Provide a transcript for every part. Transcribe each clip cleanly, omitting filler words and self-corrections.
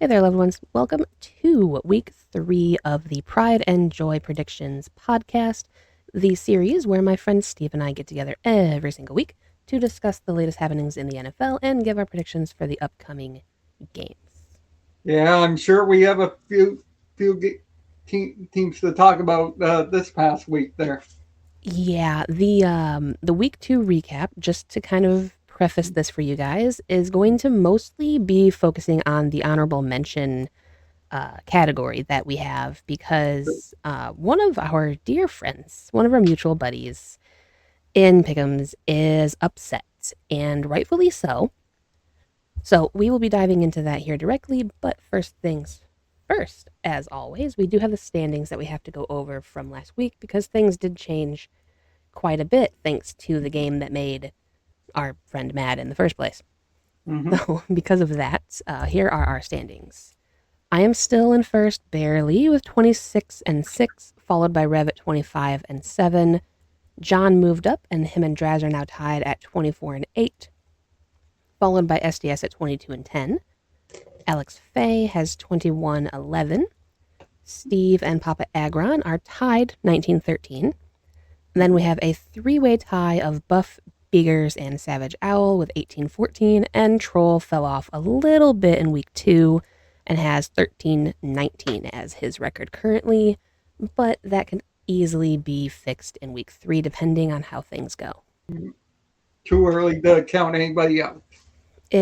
Hey there, loved ones. Welcome to week 3 of the Pride and Joy Predictions podcast, the series where my friend Steve and I get together every single week to discuss the latest happenings in the NFL and give our predictions for the upcoming games. Yeah, I'm sure we have a few teams to talk about this past week there. Yeah, the week 2 recap, just to kind of preface this for you guys, is going to mostly be focusing on the honorable mention category that we have because one of our dear friends, one of our mutual buddies in pickems, is upset, and rightfully so. So we will be diving into that here directly, but first things first, as always, we do have the standings that we have to go over from last week because things did change quite a bit thanks to the game that made our friend mad in the first place. Hmm. So, because of that, here are our standings. I am still in first, barely, with 26 and 6, followed by Rev at 25 and 7. John moved up, and him and Draz are now tied at 24 and 8, followed by SDS at 22 and 10. Alex Faye has 21-11. Steve and Papa Agron are tied 19-13. Then we have a three-way tie of Buff, Beegers, and Savage Owl with 18-14, and Troll fell off a little bit in week 2 and has 13-19 as his record currently, but that can easily be fixed in week 3 depending on how things go. Too early to count anybody out.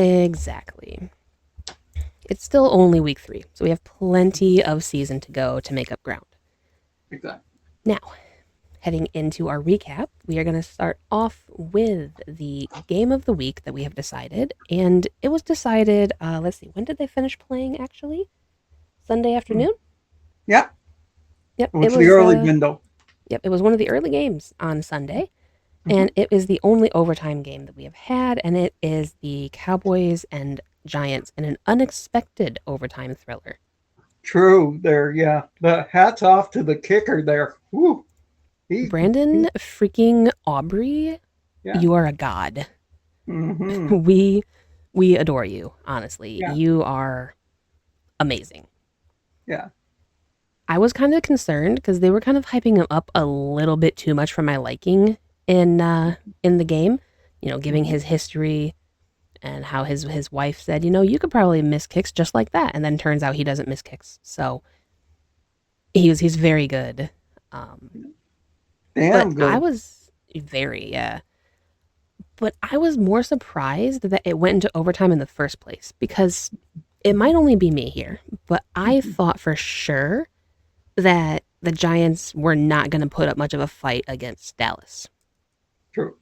Exactly. It's still only week 3, so we have plenty of season to go to make up ground. Exactly. Now, heading into our recap, we are going to start off with the game of the week that we have decided. And it was decided, let's see, when did they finish playing actually? Sunday afternoon? Yeah, Yep, it it was the was early window. yep, it was one of the early games on Sunday. Hmm. And it is the only overtime game that we have had, and it is the Cowboys and Giants in an unexpected overtime thriller. True there, yeah. The hats off to the kicker there. Woo. He Brandon freaking Aubrey, yeah. you are a god. Hmm. We adore you, honestly. Yeah, You are amazing. yeah. I was kind of concerned because they were kind of hyping him up a little bit too much for my liking in the game. You know, giving Hmm. his history and how his wife said, you know, you could probably miss kicks just like that, and then turns out he doesn't miss kicks. So he's very good. Um, but Damn I good. was very but I was more surprised that it went into overtime in the first place because it might only be me here, but I Mhm. thought for sure that the Giants were not going to put up much of a fight against Dallas. True.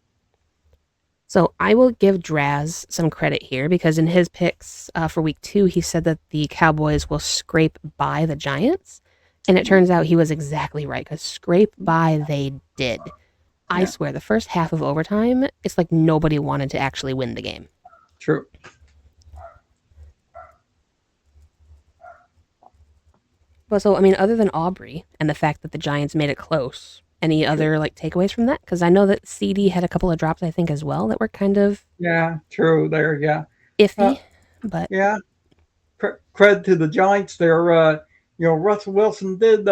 So I will give Draz some credit here because in his picks for week 2, he said that the Cowboys will scrape by the Giants. And it turns out he was exactly right because scrape by they did. I Yeah, swear, the first half of overtime, it's like nobody wanted to actually win the game. true. But so, I mean, other than Aubrey and the fact that the Giants made it close, any True. other like takeaways from that? Because I know that CD had a couple of drops, I think, as well that were kind of Yeah, true there, yeah. Uh, iffy. But yeah, credit to the Giants there. Russell Wilson did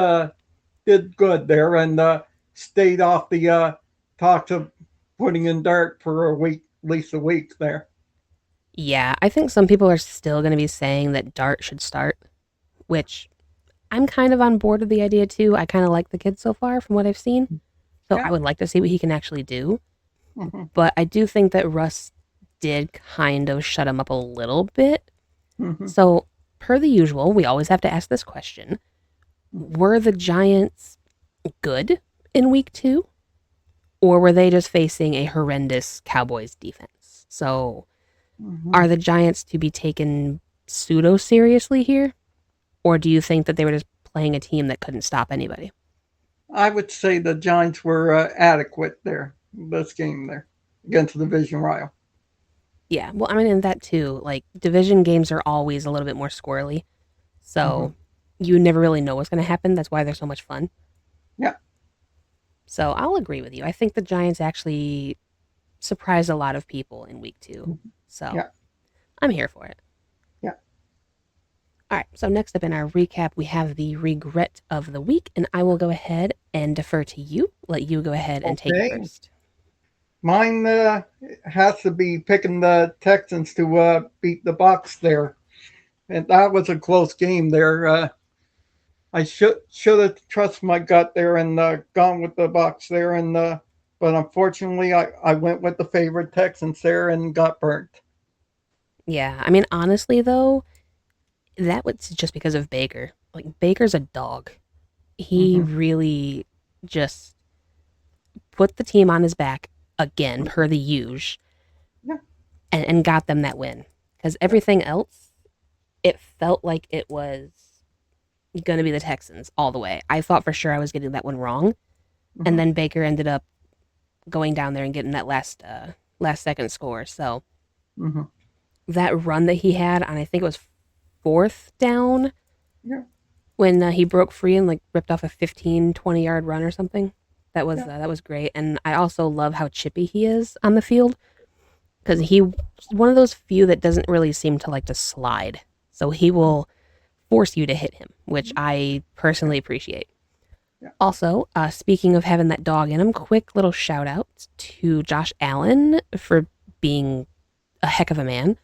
good there and stayed off the talks of putting in Dart for a week, at least a week there. yeah, I think some people are still going to be saying that Dart should start, which I'm kind of on board with the idea too. I kind of like the kid so far from what I've seen. So Yeah. I would like to see what he can actually do. Hmm. But I do think that Russ did kind of shut him up a little bit. Hmm. So, per the usual, we always have to ask this question. Were the Giants good in week 2? Or were they just facing a horrendous Cowboys defense? So, Hmm. are the Giants to be taken pseudo seriously here? Or do you think that they were just playing a team that couldn't stop anybody? I would say the Giants were adequate there this game there against the division rival. Yeah, well, I mean, in that too, like division games are always a little bit more squirrely. Hmm. So, you never really know what's going to happen. That's why they're so much fun. Yeah. So, I'll agree with you. I think the Giants actually surprised a lot of people in week 2. Mhm. So, Yeah. I'm here for it. Yeah. All right, so next up in our recap, we have the regret of the week, and I will go ahead and defer to you. Let you go ahead and take it Okay. first. Mine has to be picking the Texans to beat the Bucs there. And that was a close game there. I should have trusted my gut there and gone with the Bucs there, and but unfortunately, I went with the favorite Texans there and got burnt. Yeah, I mean, honestly, though, that was just because of Baker. Like, Baker's a dog. He Mm-hmm. really just put the team on his back again, per the usual, Yeah, and got them that win. Because yeah. everything else, it felt like it was going to be the Texans all the way. I thought for sure I was getting that one wrong. And Mm-hmm. then Baker ended up going down there and getting that last second score. So Mm-hmm. that run that he had on, I think it was fourth down Yeah, when he broke free and like ripped off a 15, 20-yard run or something. yeah. That was great. And I also love how chippy he is on the field because he's one of those few that doesn't really seem to like to slide. So he will force you to hit him, which I personally appreciate. Yeah. Also, speaking of having that dog in him, quick little shout out to Josh Allen for being a heck of a man,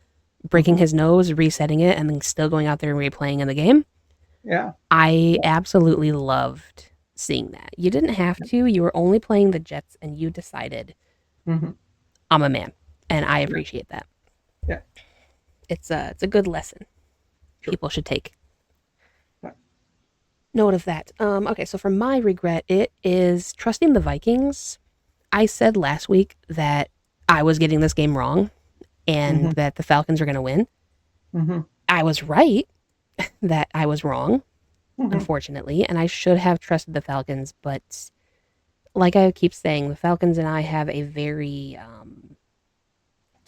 breaking Mm-hmm. his nose, resetting it, and then still going out there and replaying in the game. Yeah. I absolutely loved seeing that. You didn't have to. You were only playing the Jets, and you decided, Mm-hmm. I'm a man, and I Yeah. appreciate that. Yeah. It's a good lesson Sure. people should take Yeah. note of that. Okay, so for my regret, it is trusting the Vikings. I said last week that I was getting this game wrong and Mm-hmm. that the Falcons are going to win. Mm-hmm. I was right that I was wrong, Mm-hmm. unfortunately, and I should have trusted the Falcons. But like I keep saying, the Falcons and I have a very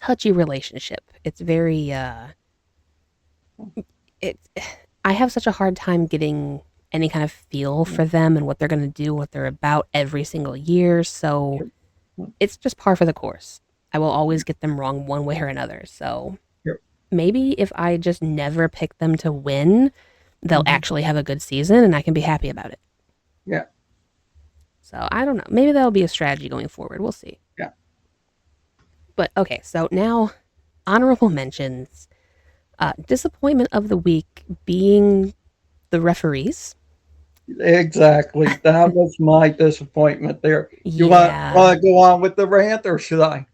touchy relationship. It's very it. I have such a hard time getting any kind of feel for them and what they're going to do, what they're about every single year. So Sure. it's just par for the course. I will always get them wrong one way or another. So Sure. maybe if I just never pick them to win, they'll Mm-hmm. actually have a good season and I can be happy about it. Yeah. So I don't know. Maybe that'll be a strategy going forward. We'll see. Yeah. But okay, so now honorable mentions. Disappointment of the week being the referees. Exactly. That was my disappointment there. You Yeah. want to go on with the rant, or should I?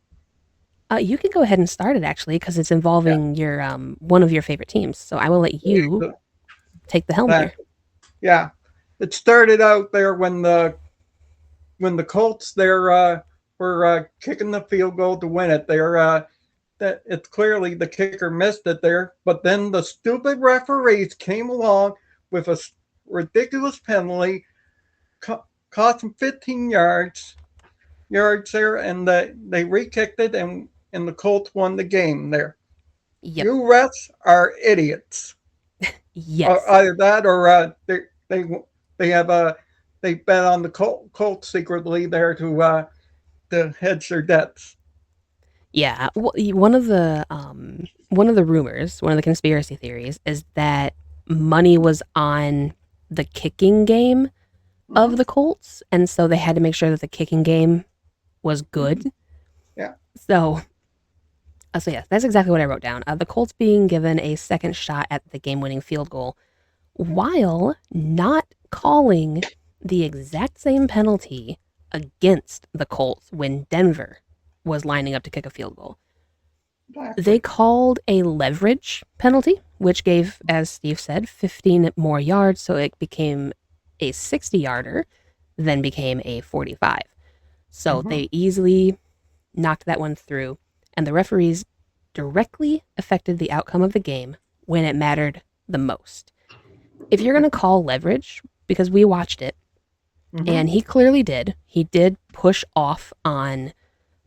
You can go ahead and start it actually because it's Yeah. involving your one of your favorite teams. So I will let you take the helm That here. yeah. It started out there when the Colts there were kicking the field goal to win it. There that it's clearly the kicker missed it there, but then the stupid referees came along with a ridiculous penalty, cost them 15 yards there, and they re-kicked it, and the Colts won the game there. Yep. You refs are idiots. Yes. Either that or they they have they bet on the Colts secretly there to hedge their debts. Yeah. One of the rumors, one of the conspiracy theories, is that money was on the kicking game of Mm-hmm. the Colts, and so they had to make sure that the kicking game was Mm-hmm. good. Yeah. So, so yeah, that's exactly what I wrote down. The Colts being given a second shot at the game-winning field goal Yeah. while not calling the exact same penalty against the Colts when Denver was lining up to kick a field goal. They Exactly. called a leverage penalty, which gave, as Steve said, 15 more yards. So it became a 60-yarder, then became a 45. So Mm-hmm. they easily knocked that one through. And the referees directly affected the outcome of the game when it mattered the most. If you're going to call leverage, because we watched it, Mm-hmm. and he clearly did, he did push off on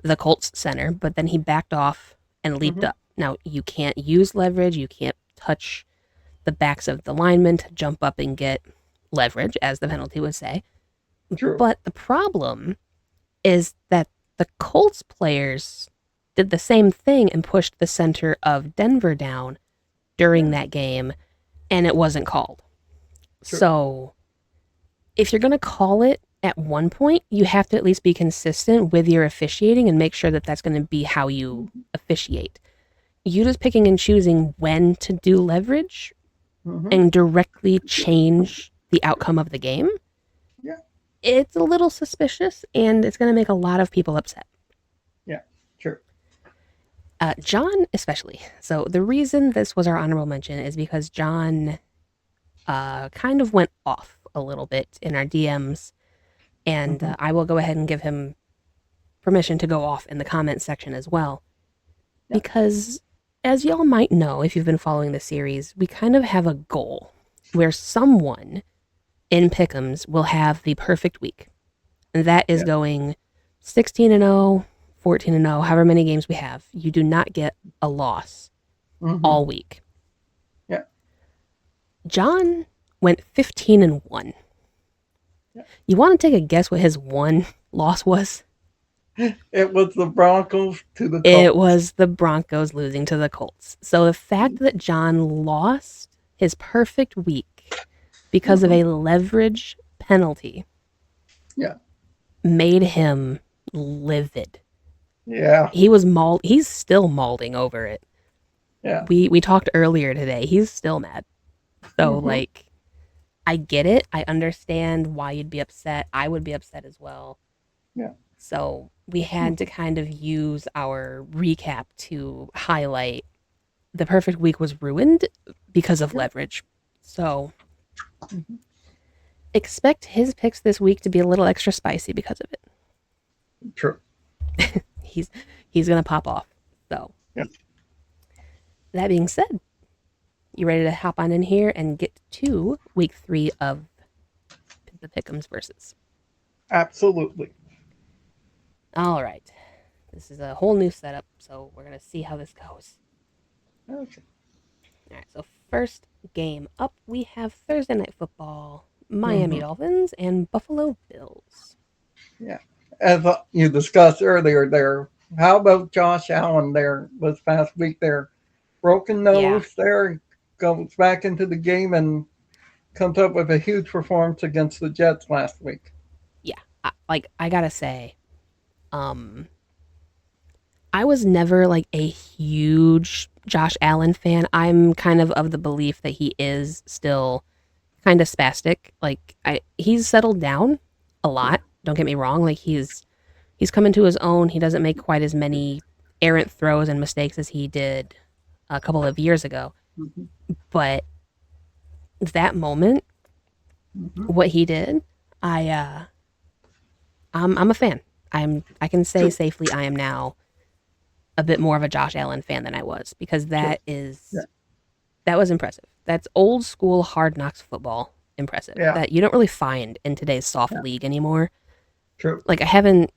the Colts center, but then he backed off and leaped Mm-hmm. up. Now, you can't use leverage. You can't touch the backs of the linemen to jump up and get leverage, as the penalty would say. True. But the problem is that the Colts players did the same thing and pushed the center of Denver down during Yeah. that game. and it wasn't called. True. So if you're going to call it at one point, you have to at least be consistent with your officiating and make sure that that's going to be how you officiate. You just picking and choosing when to do leverage and directly change the outcome of the game, Yeah. it's a little suspicious and it's going to make a lot of people upset. Yeah. True. John, especially. So the reason this was our honorable mention is because John kind of went off a little bit in our DMs, and I will go ahead and give him permission to go off in the comment section as well. Yeah. Because, as y'all might know, if you've been following the series, we kind of have a goal where someone in pickems will have the perfect week. And that is going 16-0, 14-0, however many games we have. You do not get a loss all week. Yeah. John went 15-1. Yeah. You want to take a guess what his one loss was? It was the Broncos to the Colts. It was the Broncos losing to the Colts. So the fact that John lost his perfect week because of a leverage penalty made him livid. Yeah. He was he's still mauling over it. Yeah. We talked earlier today. He's still mad. So like, I get it. I understand why you'd be upset. I would be upset as well. Yeah. So we had to kind of use our recap to highlight the perfect week was ruined because of leverage. So expect his picks this week to be a little extra spicy because of it. True. He's gonna pop off. So that being said, you ready to hop on in here and get to week 3 of the Pick'ems versus? Absolutely. All right. This is a whole new setup, so we're going to see how this goes. Okay. All right, so first game up, we have Thursday Night Football, Miami Dolphins and Buffalo Bills. Yeah. As you discussed earlier there, how about Josh Allen there this past week there? Broken nose there, goes back into the game and comes up with a huge performance against the Jets last week. Yeah, I gotta say, I was never like a huge Josh Allen fan. I'm kind of the belief that he is still kind of spastic. Like he's settled down a lot. Don't get me wrong. Like he's come into his own. He doesn't make quite as many errant throws and mistakes as he did a couple of years ago. But that moment, what he did, I'm a fan. I can say safely I am now a bit more of a Josh Allen fan than I was, because that was impressive. That's old school Hard Knocks football impressive that you don't really find in today's soft league anymore. True. Like I haven't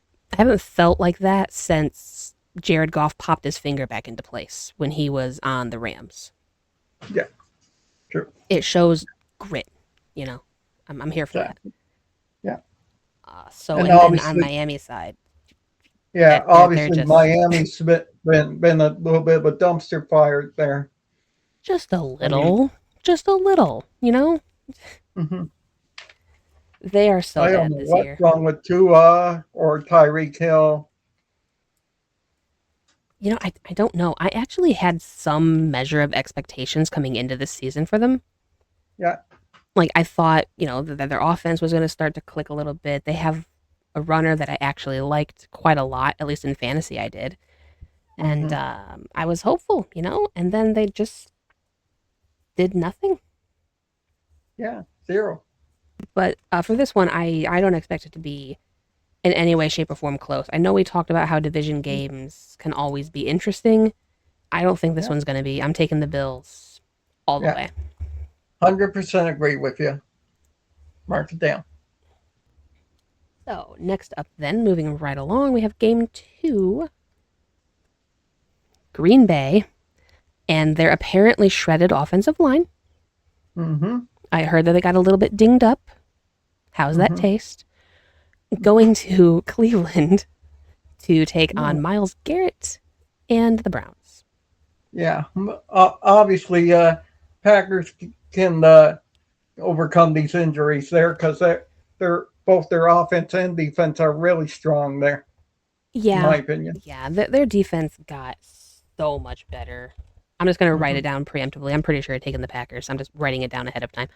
felt like that since Jared Goff popped his finger back into place when he was on the Rams. Yeah. True. It shows grit, you know. I'm here for that. Yeah. So and then on Miami's side. Yeah, obviously Miami's been a little bit of a dumpster fire there. Just a little, you know? They are so bad this year. What's wrong with Tua or Tyreek Hill? You know, I don't know. I actually had some measure of expectations coming into this season for them. Yeah. Like, I thought, you know, that their offense was going to start to click a little bit. They have a runner that I actually liked quite a lot, at least in fantasy I did. And I was hopeful, you know, and then they just did nothing. Yeah, 0. But for this one, I don't expect it to be in any way, shape, or form close. I know we talked about how division games can always be interesting. I don't think this one's going to be. I'm taking the Bills all the way. 100% agree with you. Mark it down. So, next up then, moving right along, we have game 2. Green Bay and their apparently shredded offensive line. I heard that they got a little bit dinged up. How's that taste? Going to Cleveland to take on Myles Garrett and the Browns. Yeah, obviously Packers can overcome these injuries there because they're both their offense and defense are really strong there, in my Yeah, opinion. yeah. Their defense got so much better. I'm just gonna write it Hmm. down preemptively. I'm pretty sure I've taken the Packers. I'm just writing it down ahead of time.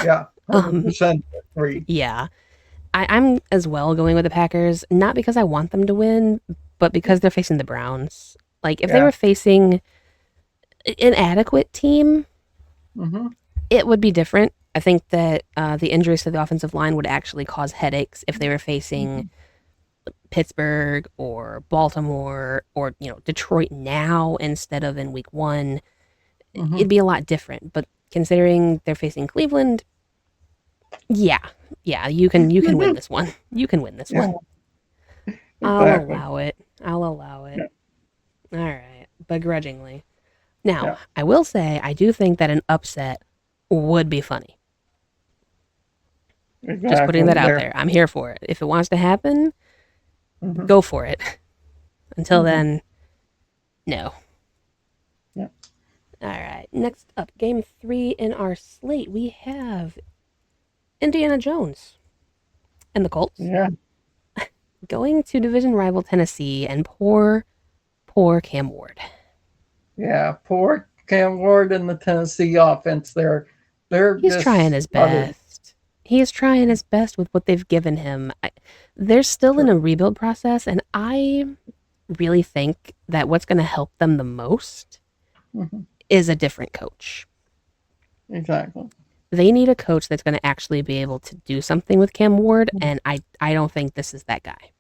Yeah, Um, 100% agree. yeah. I'm as well going with the Packers, not because I want them to win, but because they're facing the Browns. Like, if they were Yeah. facing an adequate team, Hmm. it would be different. I think that the injuries to the offensive line would actually cause headaches if they were facing Hmm. Pittsburgh or Baltimore or Detroit now instead of in Week 1. Hmm. It'd be a lot different. But considering they're facing Cleveland, yeah, yeah, you can win this one. You can win this one. Yeah, I'll exactly. allow it. I'll allow it. Yeah, All right, begrudgingly. Now, yeah, I will say I do think that an upset would be funny. Just putting exactly that out there. there. I'm here for it. If it wants to happen, Hmm. go for it. Until Hmm. then, no. Yeah, All right. Next up, game 3 in our slate, we have Indiana Jones and the Colts yeah, going to division rival Tennessee and poor Cam Ward. yeah. Poor Cam Ward and the Tennessee offense there. They're He's trying just his utter. best. He is trying his best with what they've given him. They're still in True. a rebuild process, and I really think that what's going to help them the most Hmm. is a different coach. Exactly. They need a coach that's going to actually be able to do something with Cam Ward, and I don't think this is that guy.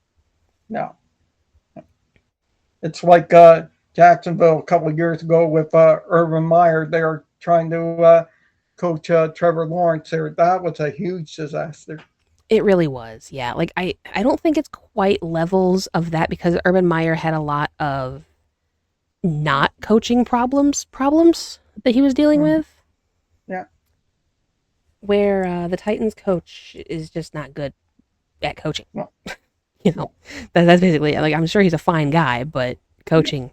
No, it's like Jacksonville a couple of years ago with Urban Meyer. They were trying to coach Trevor Lawrence there. That was a huge disaster. It really was, yeah. Like I don't think it's quite levels of that because Urban Meyer had a lot of not coaching problems that he was dealing Hmm. with, Yeah. where the Titans coach is just not good at coaching. No. You know, No. that's basically it. Like I'm sure he's a fine guy, but Yeah. coaching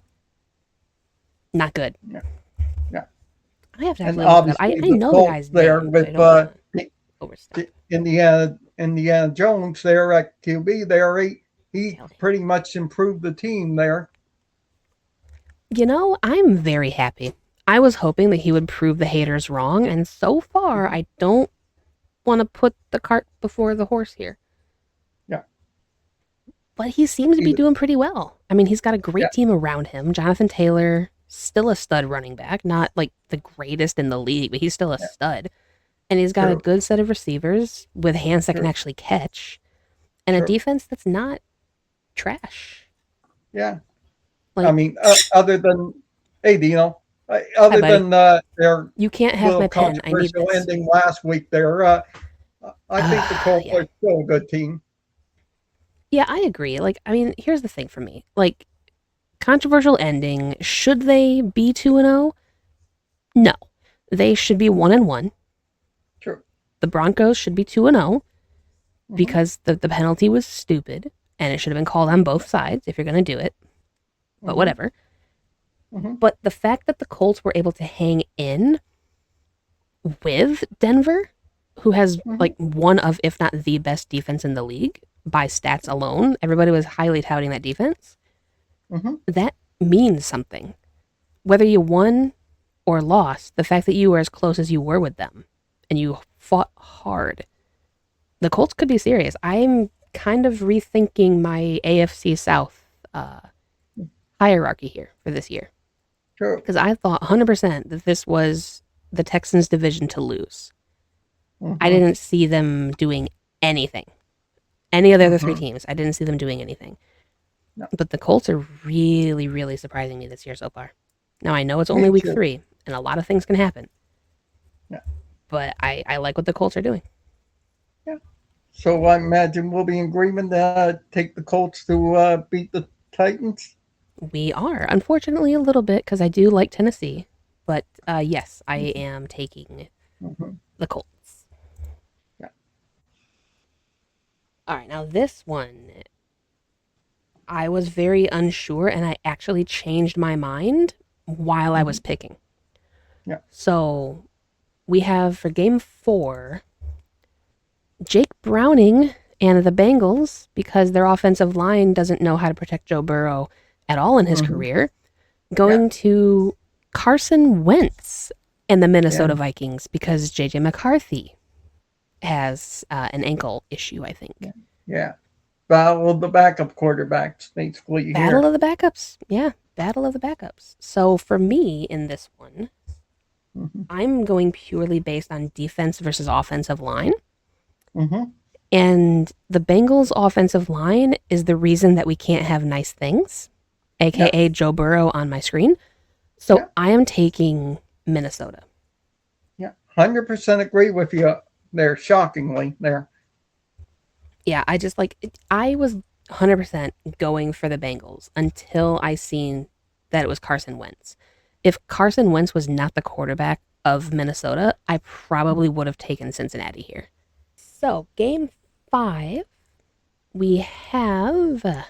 not good. Yeah. Yeah. I have to And actually look it up. I, obviously I the know the Colts guy's there name, but I with don't want to overstep. Indiana Jones there at QB there. He Tell him. pretty much improved the team there. I'm very happy. I was hoping that he would prove the haters wrong, and so far, Mhm. I don't want to put the cart before the horse here. Yeah. But he seems to be He's, doing pretty well. I mean, he's got a yeah. great team around him. Jonathan Taylor, still a stud running back, not like the greatest in the league, but he's still a Yeah. stud. And he's got a True. good set of receivers with hands that can True. actually catch, and a True. defense that's not trash. Yeah. I Like, mean, other than, hey, Dino, hi, other buddy. than their You can't have little my pen. I need controversial this. ending last week there, I think the Colts Yeah. are still a good team. Yeah, I agree. Like, I mean, here's the thing for me. Like, controversial ending, should they be 2-0? No. They should be 1-1. True. The Broncos should be 2-0 Hmm. because the penalty was stupid and it should have been called on both sides if you're going to do it. But Hmm. whatever. Hmm. But the fact that the Colts were able to hang in with Denver, who has Hmm. like one of, if not the best defense in the league by stats alone, everybody was highly touting that defense. Hmm. That means something. Whether you won or lost, the fact that you were as close as you were with them and you fought hard, the Colts could be serious. I'm kind of rethinking my AFC South hierarchy here for this year True. because I thought 100% that this was the Texans' division to lose. I Hmm. didn't see them doing anything. Any of the other three Hmm. teams, I didn't see them doing anything. No, But the Colts are really, really surprising me this year so far. Now, I know it's only me week too. 3, and a lot of things can happen, Yeah. but I like what the Colts are doing. Yeah. So I imagine we'll be in agreement to take the Colts to beat the Titans. We are, unfortunately, a little bit because I do like Tennessee, but yes, I am taking Hmm. the Colts. Yeah. All right, now this one, I was very unsure, and I actually changed my mind while I Hmm. was picking. Yeah. So we have for game 4 Jake Browning and the Bengals, because their offensive line doesn't know how to protect Joe Burrow at all in his Hmm. career, Yeah. going to Carson Wentz and the Yeah. Minnesota Vikings because JJ McCarthy has an ankle issue, I think. Yeah. Yeah. Battle of the backup quarterbacks, basically Battle here. of the backups. Yeah, battle of the backups. So for me in this one, Hmm. I'm going purely based on defense versus offensive line. Hmm. And the Bengals' offensive line is the reason that we can't have nice things, Yeah. aka Joe Burrow on my screen. So Yeah. I am taking Minnesota. Yeah. 100% agree with you there. Shockingly, there. Yeah, I just like I was 100% going for the Bengals until I seen that it was Carson Wentz. If Carson Wentz was not the quarterback of Minnesota, I probably would have taken Cincinnati here. So, game 5, we have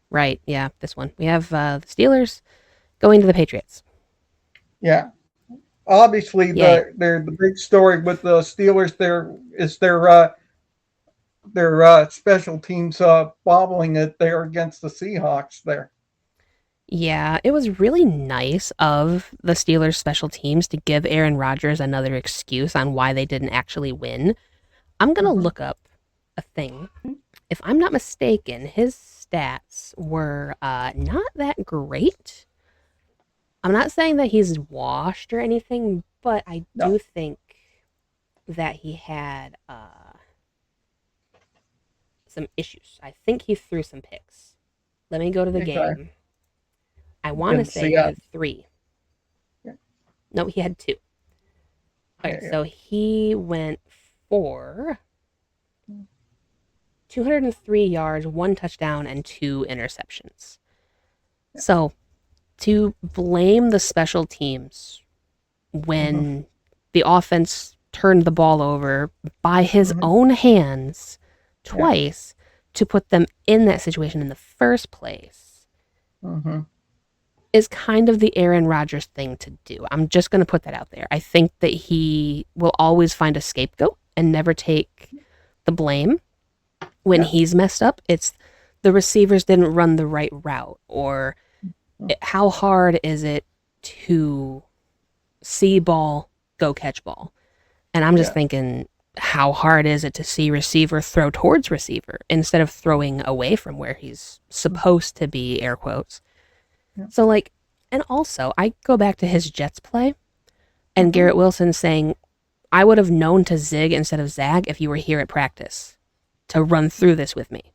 right, yeah, this one. We have the Steelers going to the Patriots. Yeah. Obviously, Yay. the big story with the Steelers there is their special teams bobbling it there against the Seahawks there. Yeah, it was really nice of the Steelers special teams to give Aaron Rodgers another excuse on why they didn't actually win. I'm going to Hmm. look up a thing. If I'm not mistaken, his stats were not that great. I'm not saying that he's washed or anything, but I No. do think that he had some issues. I think he threw some picks. Let me go to the Okay. game. I want to Didn't say see he that. had 3. Yeah. No, he had 2. All right, Yeah. so he went for 203 yards, 1 touchdown, and 2 interceptions. Yeah. So to blame the special teams Hmm. when the offense turned the ball over by his Hmm. own hands Yeah. twice to put them in that situation in the first place Hmm. is kind of the Aaron Rodgers thing to do. I'm just going to put that out there. I think that he will always find a scapegoat and never take the blame when Yeah. he's messed up. It's the receivers didn't run the right route, or how hard is it to see ball, go catch ball. And I'm just Yeah. thinking, how hard is it to see receiver throw towards receiver instead of throwing away from where he's supposed to be, air quotes. Yeah. So, like, and also, I go back to his Jets play and Hmm. Garrett Wilson saying, I would have known to zig instead of zag if you were here at practice to run through this with me.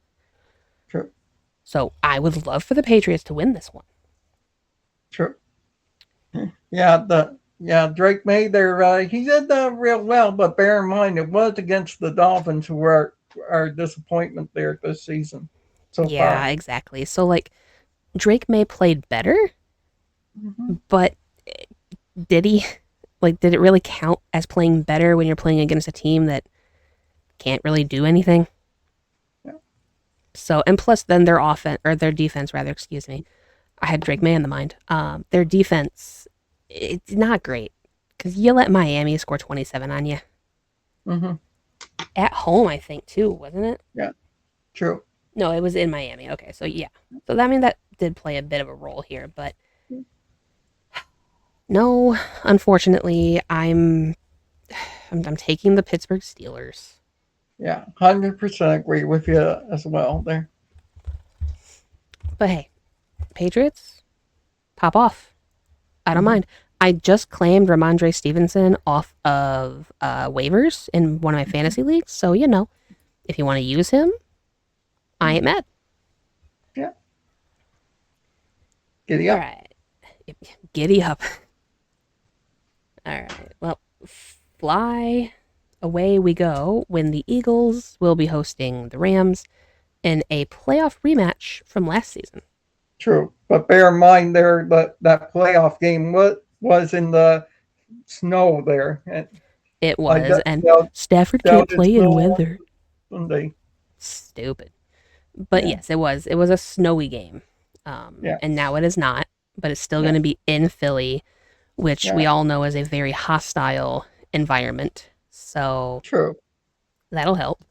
True. So, I would love for the Patriots to win this one. True. Yeah. Drake May there. He did real well, but bear in mind it was against the Dolphins, who were our disappointment there this season so Yeah, far. exactly. So, like, Drake May played better, Hmm. but did he? Like, did it really count as playing better when you're playing against a team that can't really do anything? Yeah. So, and plus, then their offense or their defense, rather, excuse me. I had Drake May in the mind. Their defense, it's not great because you let Miami score 27 on you Hmm. at home. I think too, wasn't it? Yeah. True. No, it was in Miami. Okay, so yeah, so I mean that did play a bit of a role here, but no, unfortunately, I'm taking the Pittsburgh Steelers. Yeah. 100% agree with you as well there. But hey, Patriots, pop off. I don't Hmm. mind. I just claimed Ramondre Stevenson off of waivers in one of my fantasy leagues, so if you want to use him, I ain't mad. Yeah. Giddy All up. right, giddy up. All right, well, fly away we go when the Eagles will be hosting the Rams in a playoff rematch from last season. True. But bear in mind there that that playoff game was in the snow there. And It I was, and doubt, Stafford can't doubt it's play in snow weather. on Sunday. Stupid. But Yeah. yes, it was. It was a snowy game, Yeah. and now it is not. But it's still going Yeah. to be in Philly which we Yeah, all know is a very hostile environment. So true. that'll help.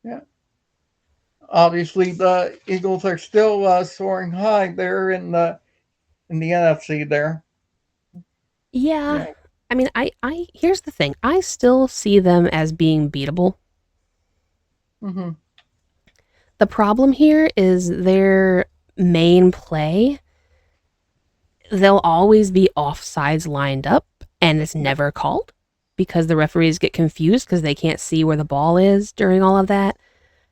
Yeah. Obviously, the Eagles are still soaring high there in the NFC there. Yeah. Yeah. I mean, I here's the thing. I still see them as being beatable. Mm-hmm. The problem here is their main play. They'll always be offsides lined up, and it's Yeah. never called because the referees get confused because they can't see where the ball is during all of that.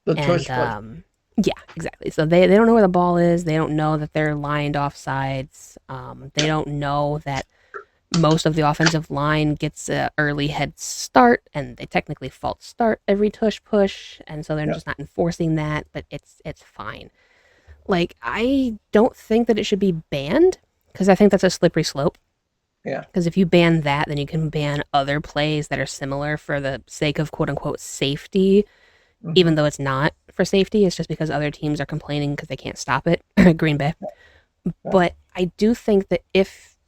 The And tush push. yeah, exactly. So they don't know where the ball is. They don't know that they're lined offsides. They don't know that most of the offensive line gets an early head start, and they technically false start every tush push, and so they're Yeah. just not enforcing that. But it's fine. Like I don't think that it should be banned because I think that's a slippery slope. Yeah. Because if you ban that, then you can ban other plays that are similar for the sake of quote unquote safety, Mm-hmm. even though it's not for safety. It's just because other teams are complaining because they can't stop it. Green Bay. Yeah. But I do think that if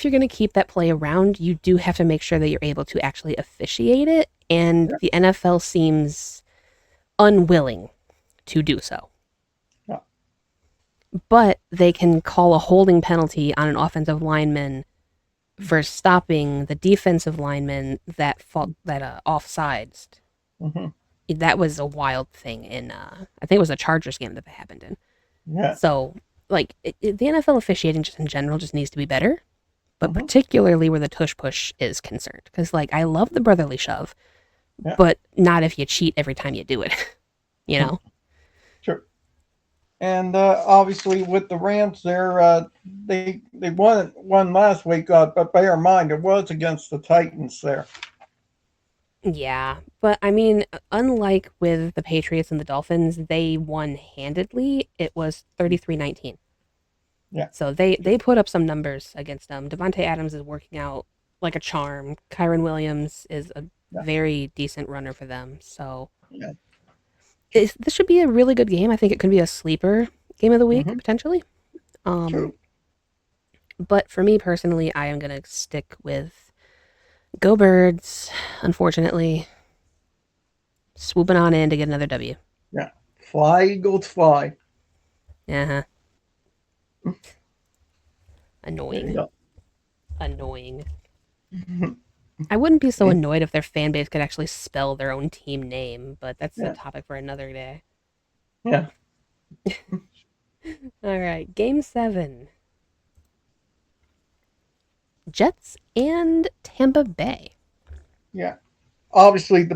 you're going to keep that play around, you do have to make sure that you're able to actually officiate it. And Yeah. the NFL seems unwilling to do so. Yeah. But they can call a holding penalty on an offensive lineman for stopping the defensive lineman that fought that offsides. Mm-hmm. That was a wild thing in I think it was a Chargers game that happened in. Yeah. So like the NFL officiating just in general just needs to be better, but Mm-hmm. particularly where the tush push is concerned. Because like I love the brotherly shove, Yeah. but not if you cheat every time you do it. You know? Sure. And obviously with the Rams, they won last week, but bear in mind it was against the Titans there. Yeah, but I mean, unlike with the Patriots and the Dolphins, they won handedly. It was 33-19. Yeah. So they put up some numbers against them. Devontae Adams is working out like a charm. Kyron Williams is a Yeah. very decent runner for them. So Yeah. this should be a really good game. I think it could be a sleeper game of the week Mm-hmm. potentially. Um, True. but for me personally, I am gonna stick with Go Birds. Unfortunately, swooping on in to get another W. Yeah. Fly Eagles fly. Uh huh. There you Annoying. go. Annoying. I wouldn't be so annoyed if their fan base could actually spell their own team name, but that's a Yeah. topic for another day. Yeah. All right, game 7. Jets and Tampa Bay. Yeah. Obviously, the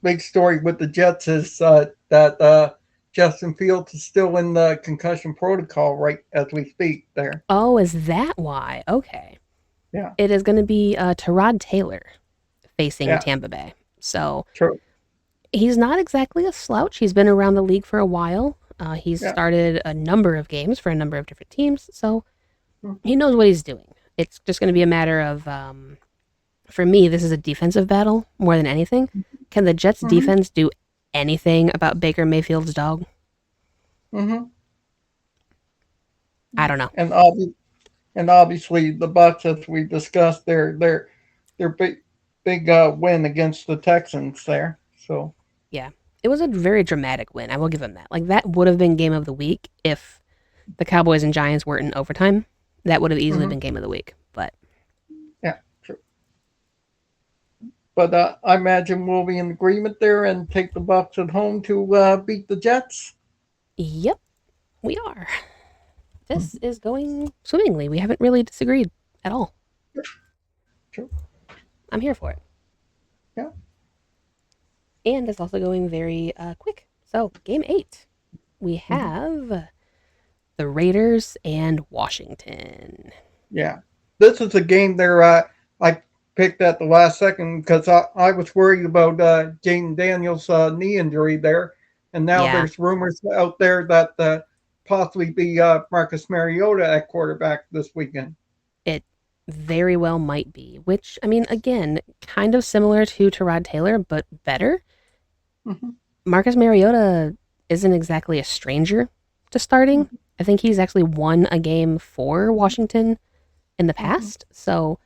big story with the Jets is that Justin Fields is still in the concussion protocol right as we speak. There. Oh, is that why? Okay. Yeah. It is going to be Tyrod Taylor facing Yeah. Tampa Bay. So True. he's not exactly a slouch. He's been around the league for a while. He's Yeah. started a number of games for a number of different teams. So Mhm. he knows what he's doing. It's just going to be a matter of, for me, this is a defensive battle more than anything. Can the Jets Mhm. defense do anything about Baker Mayfield's dog? Mhm. I don't know. And obviously the Bucks, as we discussed, their big win against the Texans there. So Yeah. It was a very dramatic win. I will give him that. Like, that would have been game of the week if the Cowboys and Giants weren't in overtime. That would have easily mhm. been game of the week. But Yeah, true. But I imagine we'll be in agreement there and take the Bucks at home to beat the Jets. yep, we are. This Mhm. is going swimmingly. We haven't really disagreed at all. True. I'm here for it. Yeah. And it's also going very quick. So, game 8, we Mhm. have the Raiders and Washington. Yeah. This is a game there I picked at the last second because I was worried about Jaden Daniels' knee injury there. And now Yeah, there's rumors out there that possibly be Marcus Mariota at quarterback this weekend. it very well might be. Which, I mean, again, kind of similar to Tyrod Taylor, but better. Mm-hmm. Marcus Mariota isn't exactly a stranger to starting. I think he's actually won a game for Washington in the Hmm. past. So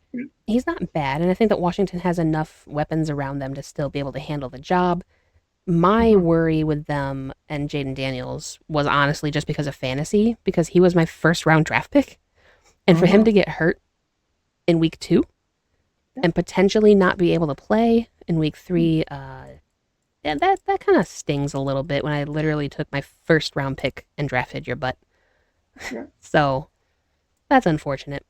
he's not bad. And I think that Washington has enough weapons around them to still be able to handle the job. My Hmm. worry with them and Jaden Daniels was honestly just because of fantasy, because he was my first round draft pick. And for him Hmm. to get hurt in week 2 Yeah. and potentially not be able to play in week 3, yeah, that kind of stings a little bit when I literally took my first round pick and drafted your butt. Yeah. So that's unfortunate.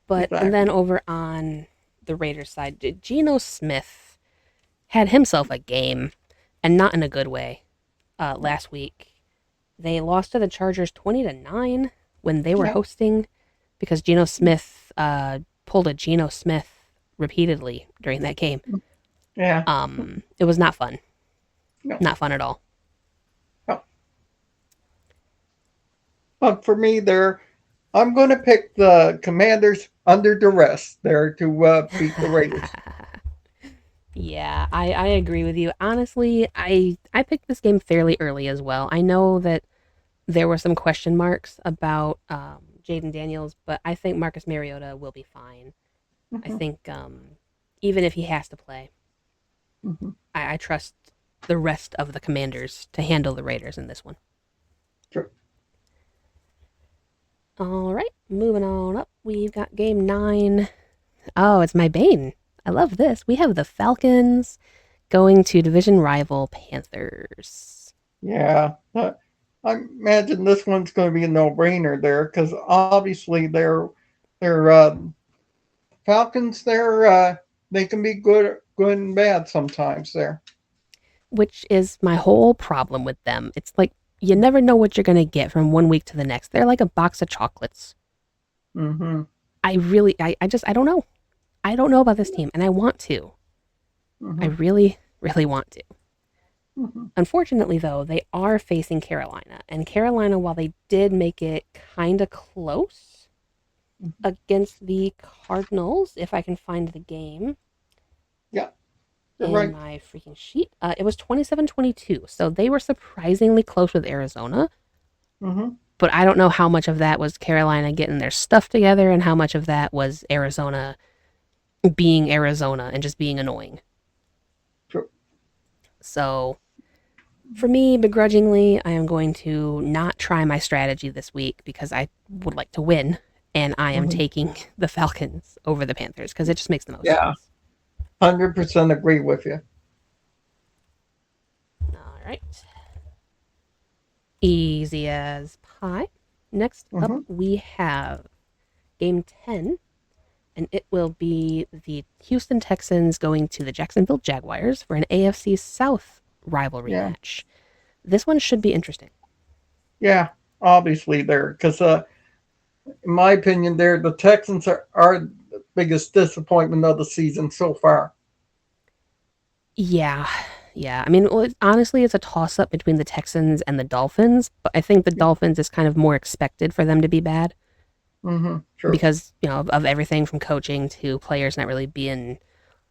But and then Exactly. over on the Raiders side, Geno Smith had himself a game, and not in a good way. Last week, they lost to the Chargers 20-9 when they were Yeah. hosting because Geno Smith pulled a Geno Smith repeatedly during that game. Yeah. It was not fun, No. not fun at all. No. But for me, I'm going to pick the Commanders under duress there to beat the Raiders. Yeah, I agree with you. Honestly, I picked this game fairly early as well. I know that there were some question marks about Jaden Daniels, but I think Marcus Mariota will be fine. I Hmm. think even if he has to play, Hmm. I trust the rest of the Commanders to handle the Raiders in this one. Sure. All right, moving on up. We've got game 9. Oh, it's my bane. I love this. We have the Falcons going to division rival Panthers. Yeah. I imagine this one's going to be a no-brainer there because obviously they're Falcons. They can be good and bad sometimes there. Which is my whole problem with them. It's like you never know what you're going to get from one week to the next. They're like a box of chocolates. Mm-hmm. I don't know. I don't know about this team, and I want to. I Mm-hmm. really, really want to. Mm-hmm. Unfortunately, though, they are facing Carolina. And Carolina, while they did make it kind of close against the Cardinals, if I can find the game Yeah, you're in right. my freaking sheet, it was 27-22. So they were surprisingly close with Arizona. Mm-hmm. But I don't know how much of that was Carolina getting their stuff together and how much of that was Arizona being Arizona and just being annoying. Sure. So for me, begrudgingly, I am going to not try my strategy this week because I would like to win, and I am Mm-hmm. taking the Falcons over the Panthers because it just makes the most Yeah, sense. 100% agree with you. All right. Easy as pie. Next up, Mm-hmm. we have game 10, and it will be the Houston Texans going to the Jacksonville Jaguars for an AFC South rivalry Yeah, match. This one should be interesting. yeah, obviously there because in my opinion, the Texans are the biggest disappointment of the season so far. Yeah, yeah. I mean, honestly, it's a toss up between the Texans and the Dolphins, but I think the Dolphins is kind of more expected for them to be bad Mm-hmm. Sure. because, of everything from coaching to players not really being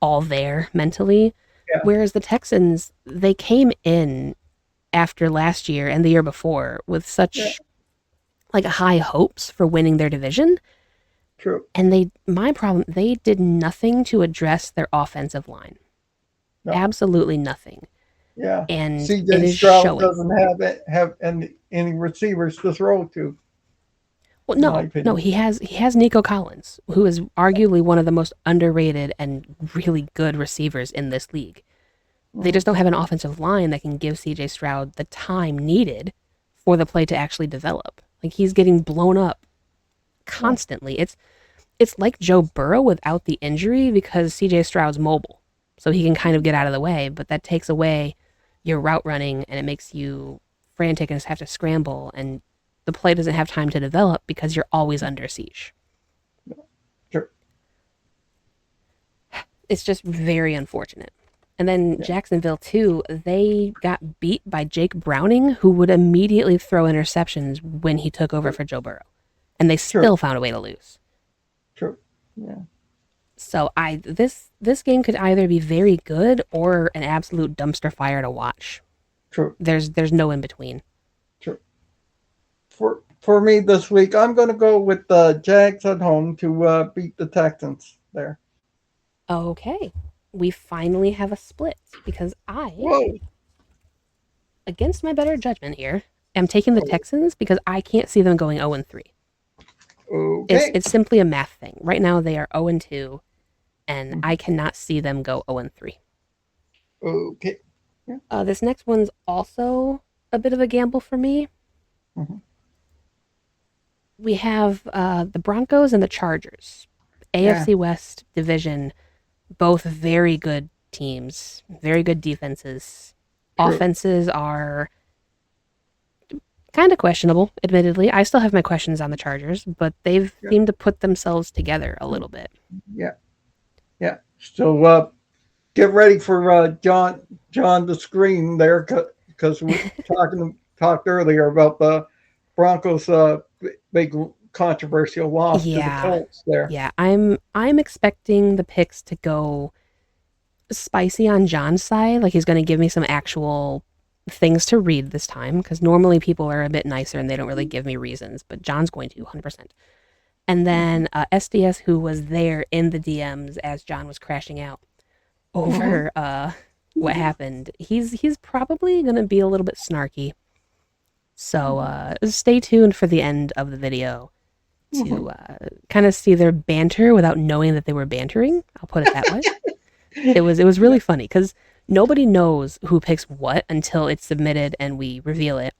all there mentally. Yeah. Whereas the Texans, they came in after last year and the year before with Yeah. such like high hopes for winning their division. True. And my problem, they did nothing to address their offensive line. No. Absolutely nothing. Yeah. And it C.J. is Stroud showing. doesn't have any receivers to throw to, Well, in my no, opinion. he has Nico Collins, who is arguably one of the most underrated and really good receivers in this league. They Mm-hmm. just don't have an offensive line that can give CJ Stroud the time needed for the play to actually develop. Like he's getting blown up Yeah. constantly. It's like Joe Burrow without the injury because CJ Stroud's mobile. So he can kind of get out of the way, but that takes away your route running and it makes you frantic and have to scramble and the play doesn't have time to develop because you're always under siege. Sure. It's just very unfortunate. And then Yeah. Jacksonville too, they got beat by Jake Browning, who would immediately throw interceptions when he took over True. for Joe Burrow. And they True. still found a way to lose. True. Yeah. So this game could either be very good or an absolute dumpster fire to watch. True. There's no in between. True. for me this week, I'm going to go with the Jags at home to beat the Texans there. Okay. We finally have a split because I, Whoa. against my better judgment here, am taking the Oh, Texans because I can't see them going 0 3. okay. It's simply a math thing. Right now they are 0 2, and Mhm. I cannot see them go 0 3. Okay. Yeah. This next one's also a bit of a gamble for me. Mhm. We have the Broncos and the Chargers. Yeah. AFC West division, both very good teams, very good defenses. True. Offenses are kind of questionable, admittedly. I still have my questions on the Chargers, but they've Yeah. seemed to put themselves together a little bit. Yeah. Yeah. So get ready for John the screen there because we talked earlier about the Broncos big controversial loss to the Yeah. Colts there. Yeah, I'm expecting the picks to go spicy on John's side. Like he's going to give me some actual things to read this time because normally people are a bit nicer and they don't really give me reasons, but John's going to 100%. And Mm-hmm. then SDS, who was there in the DMs as John was crashing out over what happened, he's probably going to be a little bit snarky. So stay tuned for the end of the video Mm-hmm. to kind of see their banter without knowing that they were bantering. I'll put it that way. It was really funny because nobody knows who picks what until it's submitted and we reveal it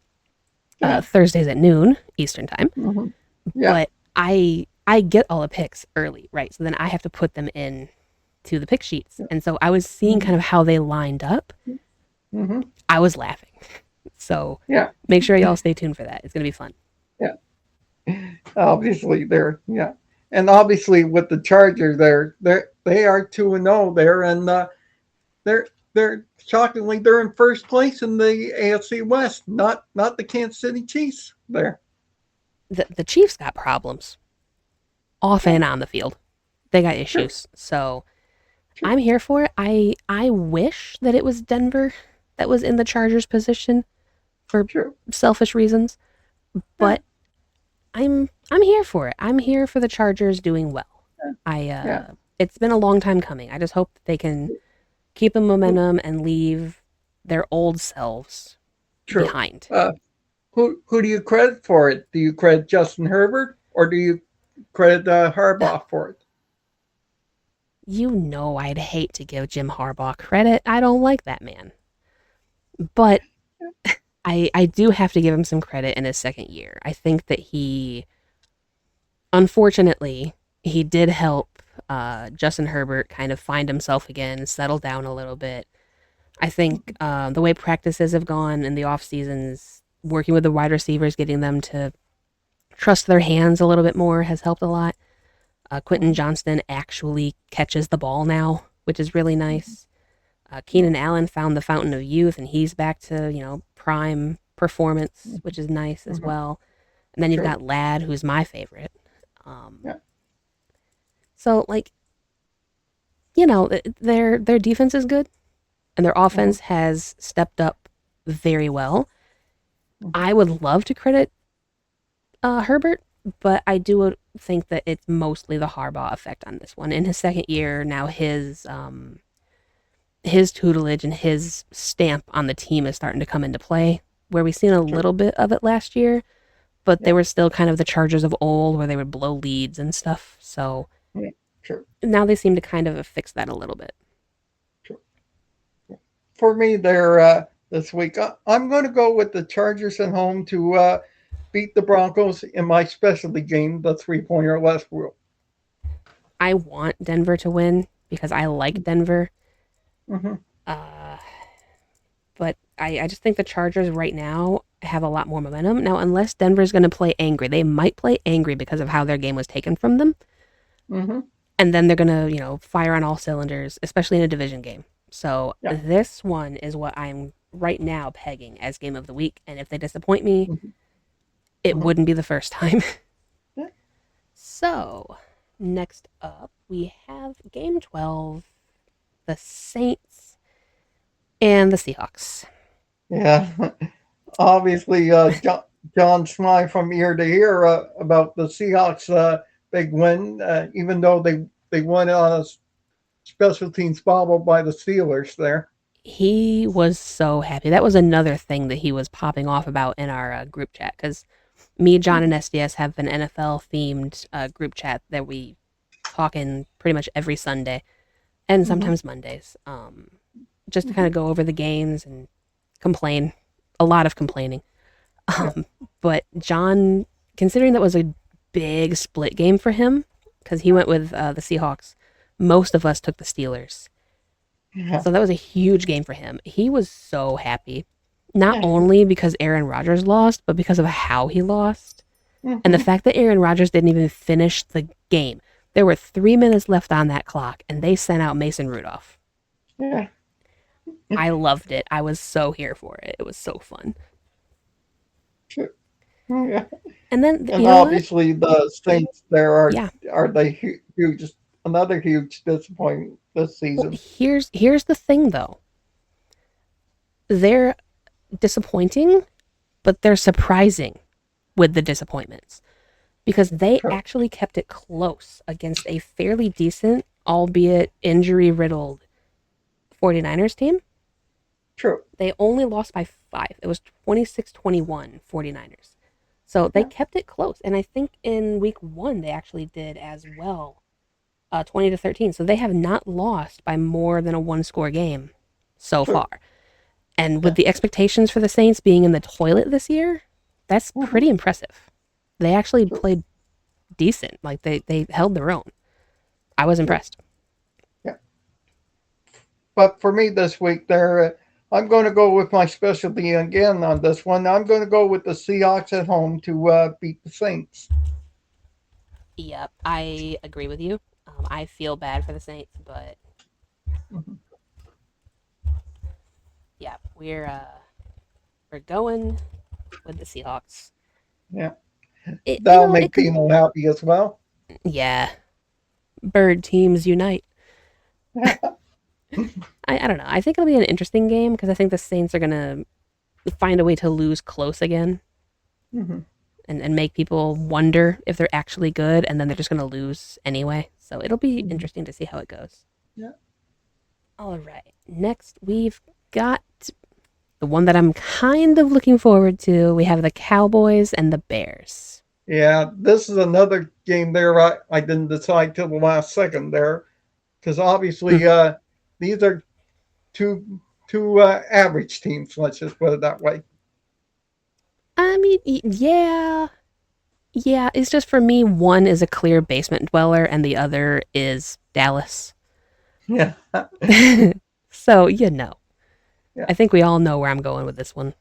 Yeah. Thursdays at noon Eastern time. Mm-hmm. Yeah. But I get all the picks early, right? So then I have to put them in to the pick sheets, and so I was seeing kind of how they lined up. Mm-hmm. I was laughing. So Yeah. make sure y'all stay tuned for that. It's gonna be fun. Yeah. Obviously, they're yeah, and obviously with the Chargers, they are 2-0 there, and they're shockingly they're in first place in the AFC West, not the Kansas City Chiefs there. The Chiefs got problems off Yeah, and on the field. They got sure, issues. So sure, I'm here for it. I wish that it was Denver that was in the Chargers position for sure. selfish reasons, Yeah, but I'm here for it. I'm here for the Chargers doing well. I yeah, it's been a long time coming. I just hope that they can keep the momentum and leave their old selves true. behind. Who do you credit for it? Do you credit Justin Herbert or do you credit Harbaugh for it? You know I'd hate to give Jim Harbaugh credit. I don't like that man. But I do have to give him some credit in his second year. I think that unfortunately, he did help Justin Herbert kind of find himself again, settle down a little bit. I think the way practices have gone in the off seasons, working with the wide receivers, getting them to trust their hands a little bit more has helped a lot. Quentin Johnston actually catches the ball now, which is really nice. Keenan Allen found the fountain of youth, and he's back to prime performance, which is nice as Mm-hmm. well. And then you've Sure. got Ladd, who's my favorite. Um, Yeah. so like their defense is good, and their Mm-hmm. offense has stepped up very well. Mm-hmm. I would love to credit Herbert, but I do think that it's mostly the Harbaugh effect on this one. In his second year, now his tutelage and his stamp on the team is starting to come into play. Where we've seen a Sure. little bit of it last year, but they Yeah. were still kind of the Chargers of old, where they would blow leads and stuff. So Yeah. Sure. now they seem to kind of fix that a little bit. Sure. For me, there this week, I'm going to go with the Chargers at home to beat the Broncos in my specialty game, the 3 point or less rule. I want Denver to win because I like Denver. Mm-hmm. Uh, but I just think the Chargers right now have a lot more momentum. Now, unless Denver's going to play angry, they might play angry because of how their game was taken from them. Mm-hmm. And then they're going to, fire on all cylinders, especially in a division game. So Yeah. this one is what I'm right now pegging as game of the week. And if they disappoint me, Mm-hmm. it Mm-hmm. wouldn't be the first time. Yeah. So next up, we have game 12, the Saints and the Seahawks. Yeah. Obviously, John smiling from ear to ear about the Seahawks' big win, even though they won on a special teams bobble by the Steelers there. He was so happy. That was another thing that he was popping off about in our group chat because me, John, and SDS have an NFL themed group chat that we talk in pretty much every Sunday and Mm-hmm. sometimes Mondays, just to kind of go over the games and complain. A lot of complaining. Yeah. Um, but John, considering that was a big split game for him, because he went with the Seahawks, most of us took the Steelers. Yeah. So that was a huge game for him. He was so happy, not Yeah. only because Aaron Rodgers lost, but because of how he lost. And the Mm-hmm. fact that Aaron Rodgers didn't even finish the game. There were 3 minutes left on that clock, and they sent out Mason Rudolph. Yeah. I loved it. I was so here for it. It was so fun. Sure. Yeah. And then, And you know what? obviously the Saints there Yeah. are the huge another huge disappointment this Well, season. here's the thing though. They're disappointing, but they're surprising with the disappointments because they True. actually kept it close against a fairly decent, albeit injury riddled 49ers team. True. They only lost by 5. It was 26-21 49ers. So they Yeah. kept it close. And I think in week 1 they actually did as well. 20-13. So they have not lost by more than a one-score game so True. far. And with Yeah. the expectations for the Saints being in the toilet this year, that's Mm-hmm. pretty impressive. They actually True. played decent. Like they held their own. I was True. impressed. Yeah. But for me this week, there, I'm going to go with my specialty again on this one. I'm going to go with the Seahawks at home to beat the Saints. Yep, I agree with you. I feel bad for the Saints, but Mm-hmm. yeah, we're going with the Seahawks. Yeah, It you that'll know it make could Pino happy as well. yeah. Bird teams unite. Yeah. I don't know. I think it'll be an interesting game because I think the Saints are gonna find a way to lose close again Mm-hmm. and make people wonder if they're actually good and then they're just gonna lose anyway. So it'll be Mm-hmm. interesting to see how it goes. Yeah. All right. Next we've got the one that I'm kind of looking forward to. We have the Cowboys and the Bears. Yeah, this is another game there. I didn't decide till the last second there because Hmm. obviously these are two average teams. Let's just put it that way. I mean, yeah. Yeah, it's just for me, one is a clear basement dweller and the other is Dallas. Yeah. So, you know. Yeah. I think we all know where I'm going with this one.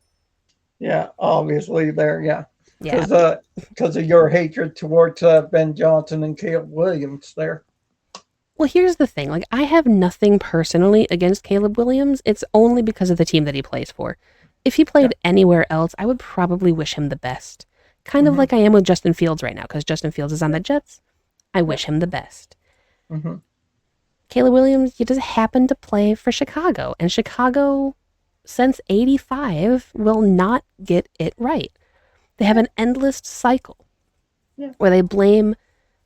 Yeah, obviously there, yeah, Yeah. because of your hatred towards Ben Johnson and Caleb Williams there. Well, here's the thing. Like, I have nothing personally against Caleb Williams. It's only because of the team that he plays for. If he Yeah. played anywhere else, I would probably wish him the best. Kind of Mm-hmm. like I am with Justin Fields right now, because Justin Fields is on Yeah. the Jets. I Yeah. wish him the best. Mm-hmm. Caleb Williams, he just happened to play for Chicago, and Chicago, since '85, will not get it right. They have Yeah. an endless cycle Yeah. where they blame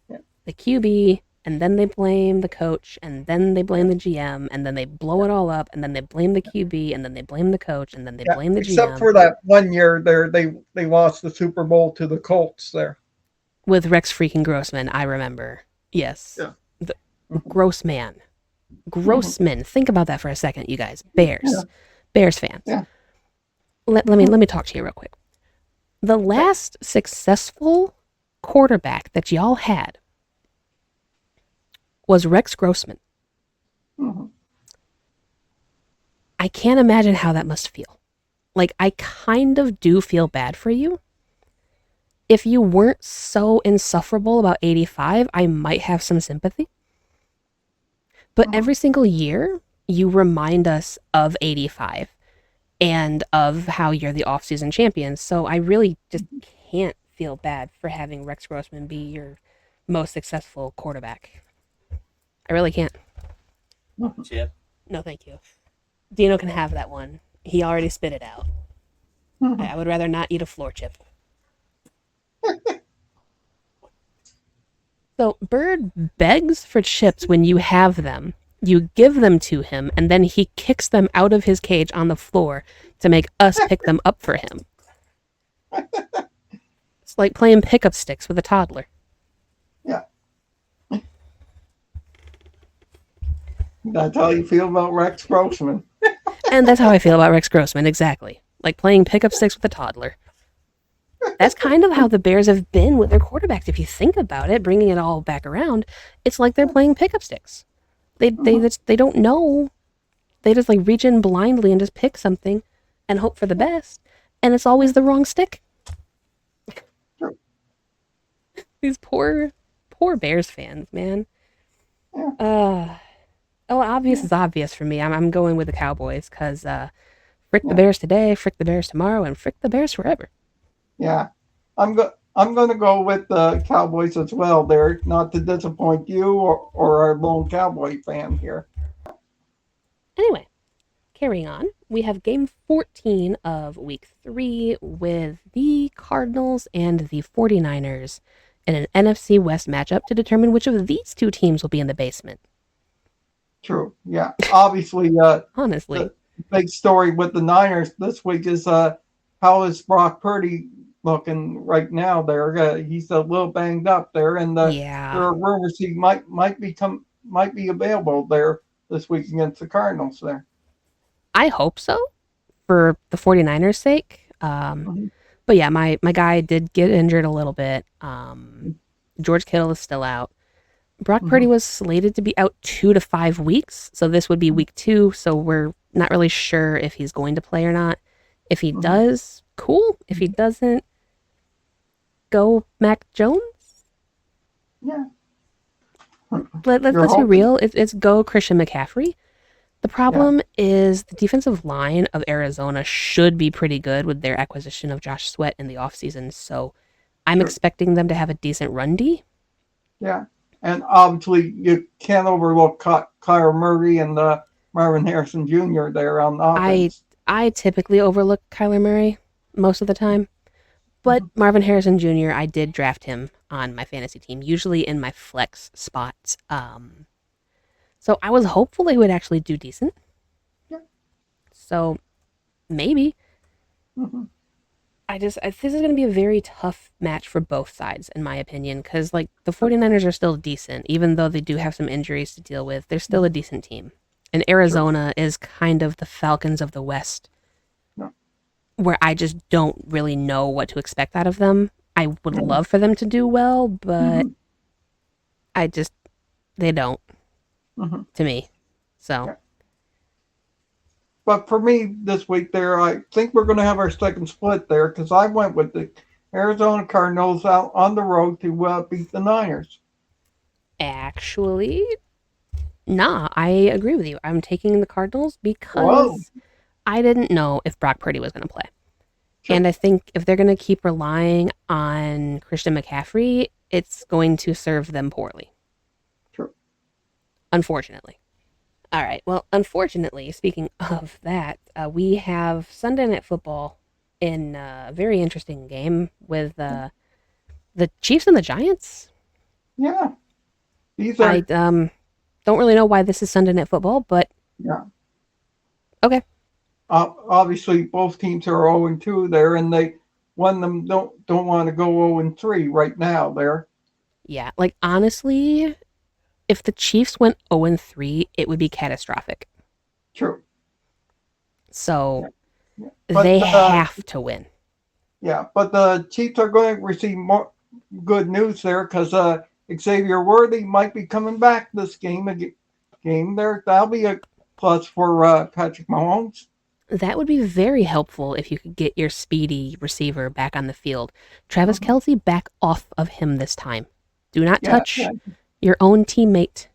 Yeah. the QB, and then they blame the coach, and then they Yeah. blame the GM, and then they blow Yeah. it all up, and then they blame the QB, and then they blame the coach, and then they Yeah. blame the Except GM. for that one year there, they lost the Super Bowl to the Colts there. With Rex freaking Grossman, I remember. Yes. Yeah. The Mm-hmm. Grossman. Mm-hmm. Grossman. Think about that for a second, you guys. Yeah. Bears fans. Yeah. Let me talk to you real quick. The Okay. last successful quarterback that y'all had was Rex Grossman. Mm-hmm. I can't imagine how that must feel. Like, I kind of do feel bad for you. If you weren't so insufferable about 85, I might have some sympathy. But Mm-hmm. every single year, you remind us of 85 and of how you're the offseason champions. So I really just can't feel bad for having Rex Grossman be your most successful quarterback. I really can't. Mm-hmm. Chip. No, thank you. Dino can have that one. He already spit it out. Mm-hmm. I would rather not eat a floor chip. So Bird begs for chips when you have them. You give them to him, and then he kicks them out of his cage on the floor to make us pick them up for him. It's like playing pickup sticks with a toddler. Yeah. That's how you feel about Rex Grossman. And that's how I feel about Rex Grossman, exactly. Like playing pickup sticks with a toddler. That's kind of how the Bears have been with their quarterbacks. If you think about it, bringing it all back around, it's like they're playing pickup sticks. They don't know. They just like reach in blindly and just pick something and hope for the best, and it's always the wrong stick. These poor Bears fans, man. Obvious is obvious for me. I'm going with the Cowboys because frick the Bears today, frick the Bears tomorrow, and frick the Bears forever. Yeah, I'm going to go with the Cowboys as well. There, not to disappoint you or our lone Cowboy fan here. Anyway, carrying on, we have game 14 of week 3 with the Cardinals and the 49ers in an NFC West matchup to determine which of these two teams will be in the basement. True. Yeah. Obviously, Honestly, the big story with the Niners this week is how is Brock Purdy looking right now? There, he's a little banged up there, and there yeah. are rumors he might be available there this week against the Cardinals. There. I hope so for the 49ers' sake. Mm-hmm. But yeah, my guy did get injured a little bit. George Kittle is still out. Brock Purdy was slated to be out 2 to 5 weeks, so this would be week 2, so we're not really sure if he's going to play or not. If he does, cool. If he doesn't, go Mac Jones. Yeah. Let's be real. It's go Christian McCaffrey. The problem is the defensive line of Arizona should be pretty good with their acquisition of Josh Sweat in the offseason, so I'm expecting them to have a decent run D. Yeah. And obviously, you can't overlook Kyler Murray and Marvin Harrison Jr. there on offense. I typically overlook Kyler Murray most of the time, but Marvin Harrison Jr., I did draft him on my fantasy team, usually in my flex spot. So I was hopeful he would actually do decent. Yeah. So maybe. This is going to be a very tough match for both sides, in my opinion, because like the 49ers are still decent, even though they do have some injuries to deal with. They're still a decent team. And Arizona is kind of the Falcons of the West, where I just don't really know what to expect out of them. I would love for them to do well, but they don't, to me. So. Yeah. But for me this week there, I think we're going to have our second split there because I went with the Arizona Cardinals out on the road to beat the Niners. Actually, nah, I agree with you. I'm taking the Cardinals because I didn't know if Brock Purdy was going to play. Sure. And I think if they're going to keep relying on Christian McCaffrey, it's going to serve them poorly. Sure. Unfortunately. All right. Well, unfortunately, speaking of that, we have Sunday Night Football in a very interesting game with the Chiefs and the Giants. Yeah. These are... I don't really know why this is Sunday Night Football, but yeah. Okay. Obviously, both teams are 0-2 there, and one of them don't want to go 0-3 right now there. Yeah. Like, honestly, if the Chiefs went 0-3, it would be catastrophic. True. So they have to win. Yeah, but the Chiefs are going to receive more good news there because Xavier Worthy might be coming back this game there. That'll be a plus for Patrick Mahomes. That would be very helpful if you could get your speedy receiver back on the field. Travis Kelce, back off of him this time. Do not touch your own teammate.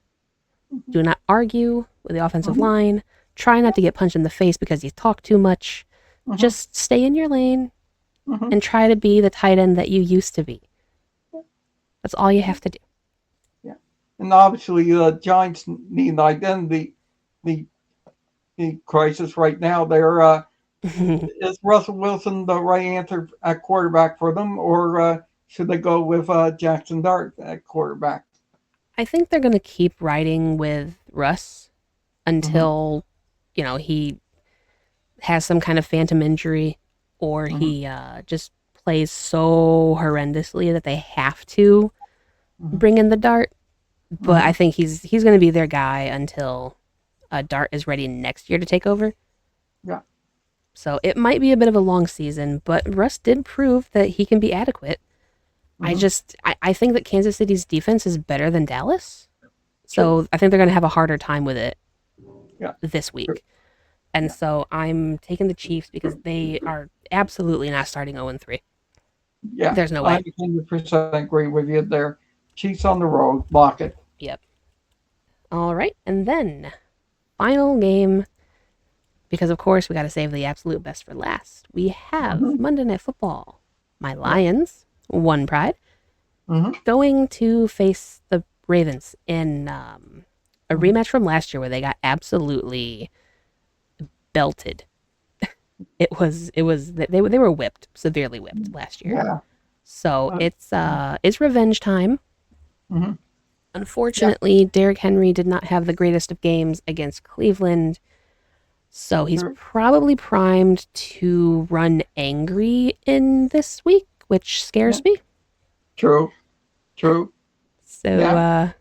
Do not argue with the offensive line. Try not to get punched in the face because you talk too much. Just stay in your lane and try to be the tight end that you used to be. That's all you have to do. Yeah. And obviously the Giants need an identity the crisis right now. Is Russell Wilson the right answer at quarterback for them, or should they go with Jackson Dart at quarterback? I think they're going to keep riding with Russ Mm-hmm. until, he has some kind of phantom injury or Mm-hmm. he just plays so horrendously that they have to Mm-hmm. bring in the Dart. But I Mm-hmm. think he's going to be their guy until Dart is ready next year to take over. Yeah. So it might be a bit of a long season, but Russ did prove that he can be adequate. Mm-hmm. I think that Kansas City's defense is better than Dallas. True. So I think they're going to have a harder time with it Yeah. this True. week. And Yeah. so I'm taking the Chiefs because they are absolutely not starting 0-3. Yeah. There's no I way. 100% agree with you there. Chiefs on the road. Lock it. Yep. All right. And then final game, because of course we got to save the absolute best for last. We have Mm-hmm. Monday Night Football. My Yeah. Lions, one pride, Mm-hmm. going to face the Ravens in a Mm-hmm. rematch from last year where they got absolutely belted. They were whipped, severely whipped last year. Yeah. So Uh, it's revenge time. mm-hmm. Yeah. Unfortunately, Derrick Henry did not have the greatest of games against Cleveland, so he's True. probably primed to run angry in this week, which Yeah. scares me. True. True. So Yeah.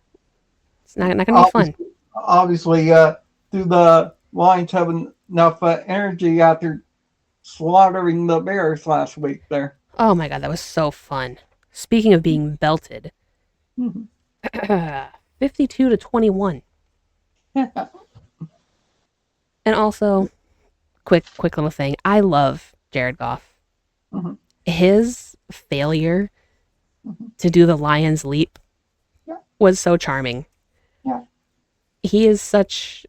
it's not going to be fun. Obviously, do the Lions have enough energy after slaughtering the Bears last week there? Oh my god, that was so fun. Speaking of being belted, Mhm. 52-21. And also, quick little thing. I love Jared Goff. Mhm. His failure Mhm. to do the Lions leap Yeah. was so charming. Yeah. He is such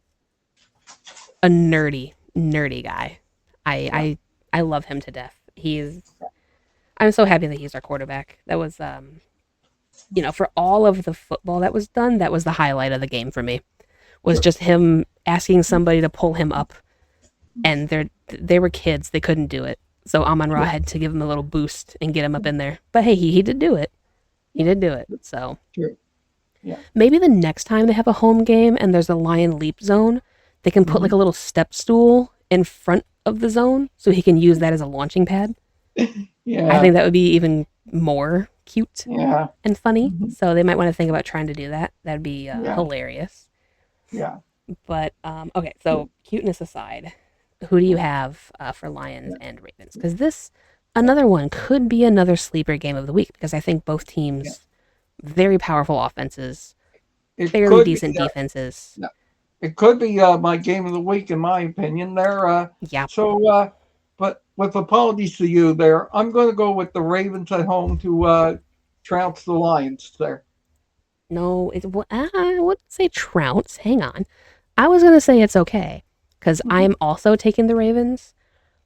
a nerdy guy. I Yeah. I I love him to death. I'm so happy that he's our quarterback. That was for all of the football that was done, that was the highlight of the game for me. Was True. just him asking somebody to pull him up, and they were kids, they couldn't do it. So Amon Ra Yeah. had to give him a little boost and get him up in there. But hey, he did do it. He Yeah. did do it. So True. Yeah. maybe the next time they have a home game and there's a lion leap zone, they can put like Mhm. a little step stool in front of the zone so he can use that as a launching pad. I Yeah. think that would be even more cute Yeah. and funny. Mhm. So they might want to think about trying to do that. That'd be Yeah. hilarious. Yeah. But okay, so cuteness aside, who do you Yeah. have for Lions Yeah. and Ravens? Because this another one could be another sleeper game of the week because I think both Yeah. teams very powerful offenses, It fairly could be. decent defenses. No, it could be my game of the week, in my opinion. There. Yeah, So, but with apologies to you, there, I'm going to go with the Ravens at home to trounce the Lions. There. no, I wouldn't say trounce. Hang on, I was gonna say it's okay because Mhm. I'm also taking the Ravens,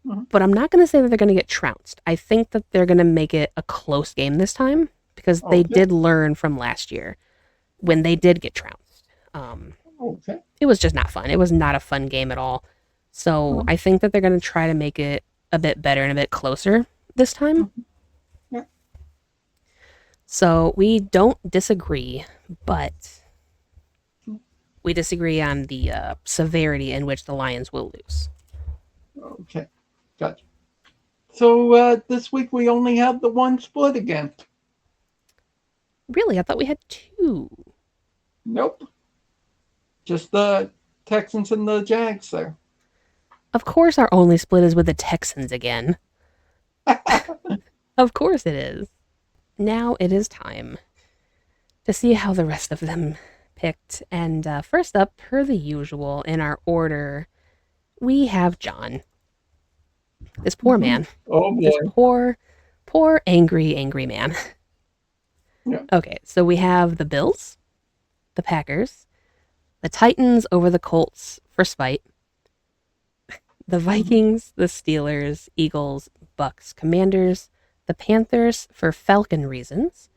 Mhm. but I'm not gonna say that they're gonna get trounced. I think that they're gonna make it a close game this time because they Okay. did learn from last year when they did get trounced. Um, Okay. it was just not fun. It was not a fun game at all. So Mhm. I think that they're gonna try to make it a bit better and a bit closer this time. Mhm. Yeah. So we don't disagree, but we disagree on the severity in which the Lions will lose. Okay. Gotcha. So this week we only have the one split again. Really, I thought we had two. Nope. Just the Texans and the Jags there. Of course, our only split is with the Texans again. Of course it is. Now it is time to see how the rest of them picked. And first up, per the usual, in our order, we have John. This poor man. Oh This boy. poor, angry man. Yeah. Okay, so we have the Bills, the Packers, the Titans over the Colts for spite, the Mhm. Vikings, the Steelers, Eagles, Bucks, Commanders, the Panthers for Falcon reasons,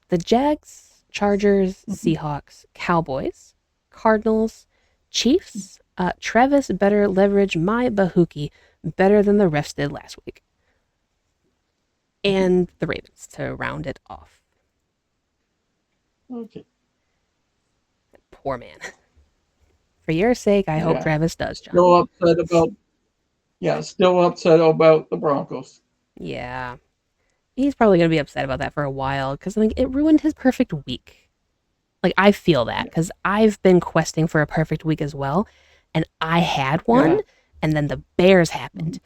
the Jags, Chargers, Mhm. Seahawks, Cowboys, Cardinals, Chiefs. Travis better leverage my Bahuki better than the refs did last week, Mhm. and the Ravens to round it off. Okay. poor man. For your sake, I hope Yeah. Travis does, John. Still upset about the Broncos. Yeah. He's probably going to be upset about that for a while because like, it ruined his perfect week. Like, I feel that Yeah. because I've been questing for a perfect week as well. And I had one, Yeah. and then the Bears happened.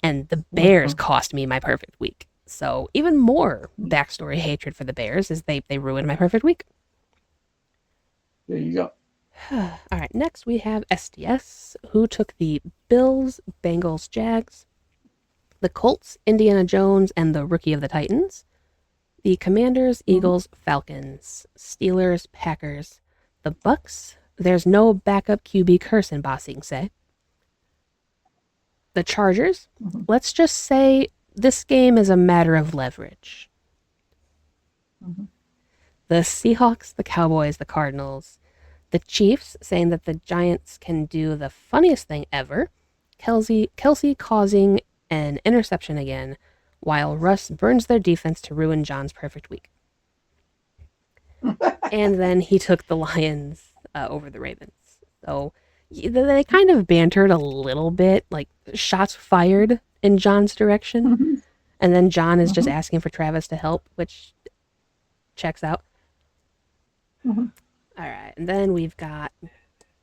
And the Bears Mhm. cost me my perfect week. So, even more backstory hatred for the Bears is they ruined my perfect week. There you go. All right, next we have SDS, who took the Bills, Bengals, Jags, the Colts, Indiana Jones, and the Rookie of the Titans, the Commanders, Mhm. Eagles, Falcons, Steelers, Packers, the Bucks. There's no backup QB curse in Bossing say. The Chargers. Mhm. Let's just say this game is a matter of leverage. Mhm. The Seahawks, the Cowboys, the Cardinals, the Chiefs saying that the Giants can do the funniest thing ever. Kelsey causing an interception again, while Russ burns their defense to ruin John's perfect week. And then he took the Lions over the Ravens. So they kind of bantered a little bit, like shots fired in John's direction. Mhm. And then John is just Mhm. asking for Travis to help, which checks out. Mhm. All right. And then we've got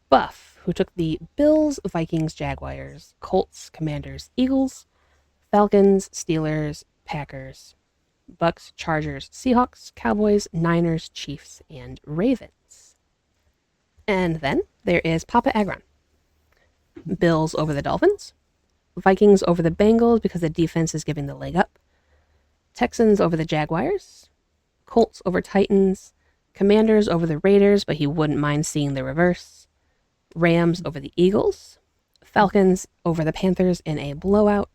Buff, who took the Bills, Vikings, Jaguars, Colts, Commanders, Eagles, Falcons, Steelers, Packers, Bucks, Chargers, Seahawks, Cowboys, Niners, Chiefs, and Ravens. And then there is Papa Agron. Bills over the Dolphins, Vikings over the Bengals because the defense is giving the leg up, Texans over the Jaguars, Colts over Titans, Commanders over the Raiders, but he wouldn't mind seeing the reverse, Rams over the Eagles, Falcons over the Panthers in a blowout,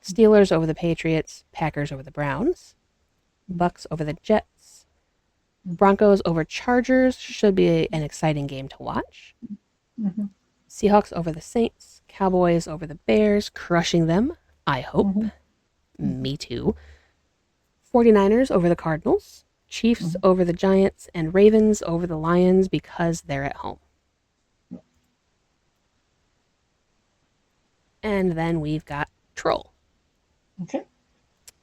Steelers over the Patriots, Packers over the Browns, Bucks over the Jets, Broncos over Chargers should be an exciting game to watch. Mhm. Seahawks over the Saints, Cowboys over the Bears, crushing them, I hope. Mhm. Mhm. Me too. 49ers over the Cardinals, Chiefs Mhm. over the Giants, and Ravens over the Lions because they're at home. And then we've got Troll, Okay.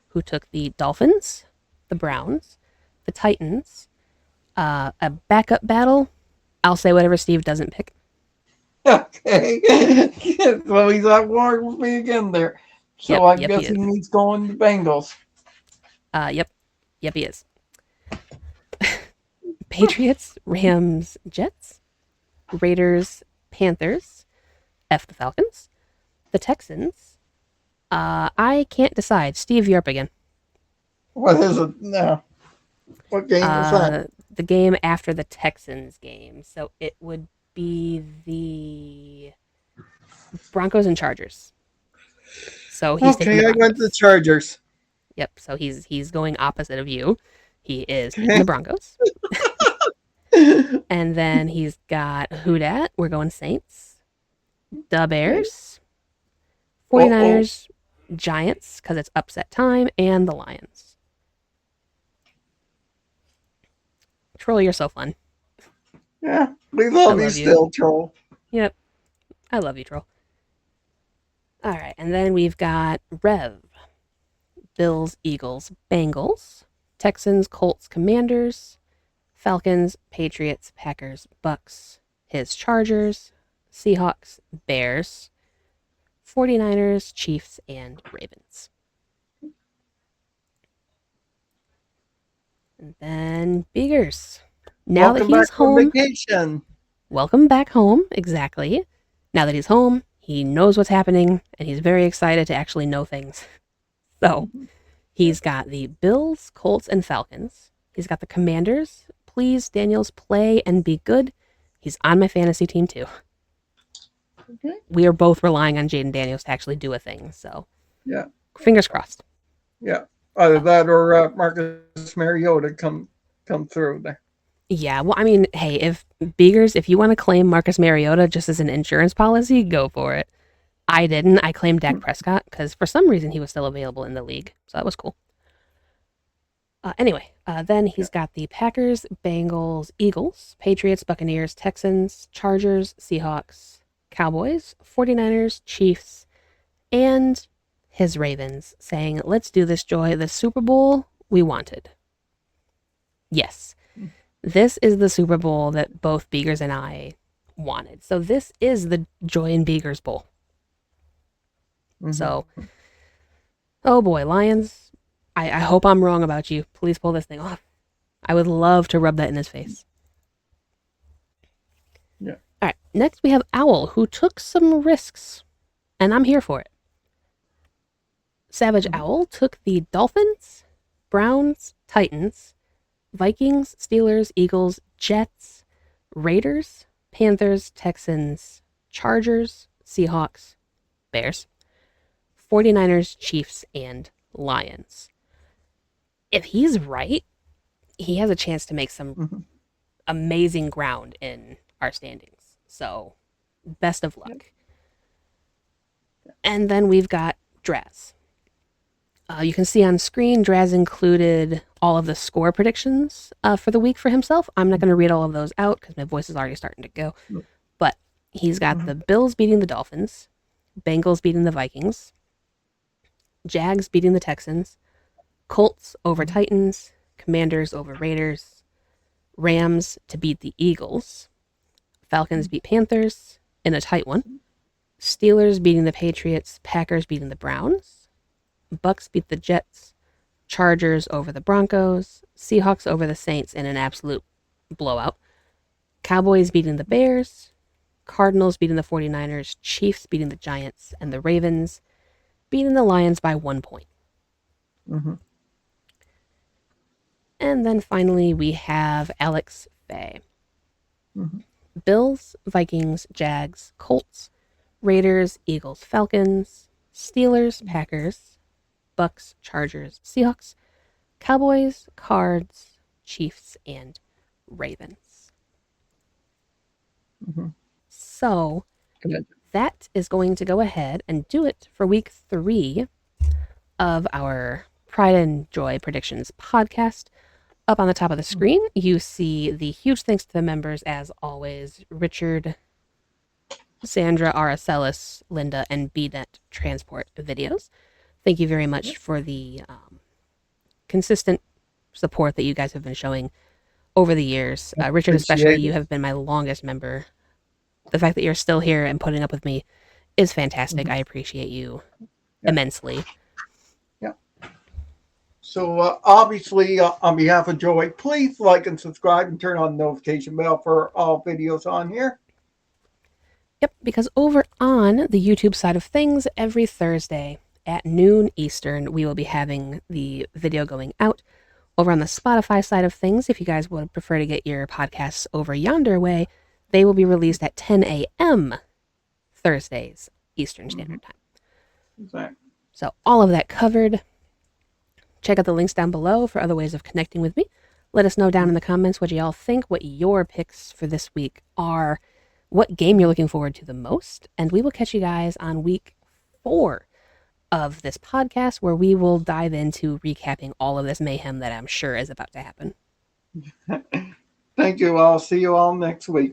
who took the Dolphins, the Browns, the Titans, a backup battle. I'll say whatever Steve doesn't pick. Okay. So he's at war with me again there. So I Yep, he guess he is. needs going to Bengals. Yep, he is. Patriots, Rams, Jets, Raiders, Panthers, F the Falcons, the Texans. I can't decide. Steve, you're up again. What is it now? What game is that? The game after the Texans game. So it would be the Broncos and Chargers. So he's taking the Okay, I went to Broncos. Chargers. Yep. So he's going opposite of you. He is taking the Okay. Broncos. And then he's got who dat? We're going Saints. The Okay. Bears. Oh. 49ers, Giants, because it's upset time, and the Lions. Troll, you're so fun. Yeah. We I love you love you. still, Troll. Yep. I love you, Troll. All right. And then we've got Rev. Bills, Eagles, Bengals, Texans, Colts, Commanders, Falcons, Patriots, Packers, Bucks, his Chargers, Seahawks, Bears, 49ers, Chiefs, and Ravens. And then Biggers. Now that Welcome he's back from home, vacation. welcome back home. Exactly. Now that he's home, he knows what's happening, and he's very excited to actually know things. So he's got the Bills, Colts, and Falcons. He's got the Commanders. Please, Daniels, play and be good. He's on my fantasy team too. Okay. We are both relying on Jaden Daniels to actually do a thing. So Yeah. fingers crossed. Yeah. Either that or Marcus Mariota come through there. Yeah, well, I mean, hey, if Beegers, if you want to claim Marcus Mariota just as an insurance policy, go for it. I didn't. I claimed Dak Prescott because for some reason he was still available in the league. So that was cool. Then he's got the Packers, Bengals, Eagles, Patriots, Buccaneers, Texans, Chargers, Seahawks, Cowboys, 49ers, Chiefs, and his Ravens, saying, let's do this, Joy, the Super Bowl we wanted. Yes, this is the Super Bowl that both Beegers and I wanted. So this is the Joy and Beegers Bowl. So, oh boy, Lions, I hope I'm wrong about you. Please pull this thing off. I would love to rub that in his face. Yeah. All right, next we have Owl, who took some risks, and I'm here for it. Savage Owl took the Dolphins, Browns, Titans, Vikings, Steelers, Eagles, Jets, Raiders, Panthers, Texans, Chargers, Seahawks, Bears, 49ers, Chiefs, and Lions. If he's right, he has a chance to make some amazing ground in our standings. So, best of luck. And then we've got Draz. You can see on screen, Draz included all of the score predictions for the week for himself. I'm not going to read all of those out because my voice is already starting to go. But he's got the Bills beating the Dolphins, Bengals beating the Vikings, Jags beating the Texans, Colts over Titans, Commanders over Raiders, Rams to beat the Eagles, Falcons beat Panthers in a tight one, Steelers beating the Patriots, Packers beating the Browns, Bucks beat the Jets, Chargers over the Broncos, Seahawks over the Saints in an absolute blowout, Cowboys beating the Bears, Cardinals beating the 49ers, Chiefs beating the Giants, and the Ravens beating the Lions by 1 point. And then finally we have Alex Faye. Bills, Vikings, Jags, Colts, Raiders, Eagles, Falcons, Steelers, Packers, Bucks, Chargers, Seahawks, Cowboys, Cards, Chiefs, and Ravens. So that is going to go ahead and do it for week 3 of our Pride and Joy Predictions podcast. Up on the top of the screen, you see the huge thanks to the members, as always, Richard, Sandra, Aracelis, Linda, and BNet Transport Videos. Thank you very much for the consistent support that you guys have been showing over the years. Richard, especially, you have been my longest member. The fact that you're still here and putting up with me is fantastic. I appreciate you immensely. So obviously, on behalf of Joey, please like and subscribe and turn on the notification bell for all videos on here. Yep, because over on the YouTube side of things, every Thursday at noon Eastern, we will be having the video going out. Over on the Spotify side of things, if you guys would prefer to get your podcasts over yonder way, they will be released at 10 a.m. Thursdays, Eastern Standard Time. Exactly. So all of that covered. Check out the links down below for other ways of connecting with me. Let us know down in the comments what y'all think, what your picks for this week are, what game you're looking forward to the most, and we will catch you guys on week 4 of this podcast, where we will dive into recapping all of this mayhem that I'm sure is about to happen. Thank you all. See you all next week.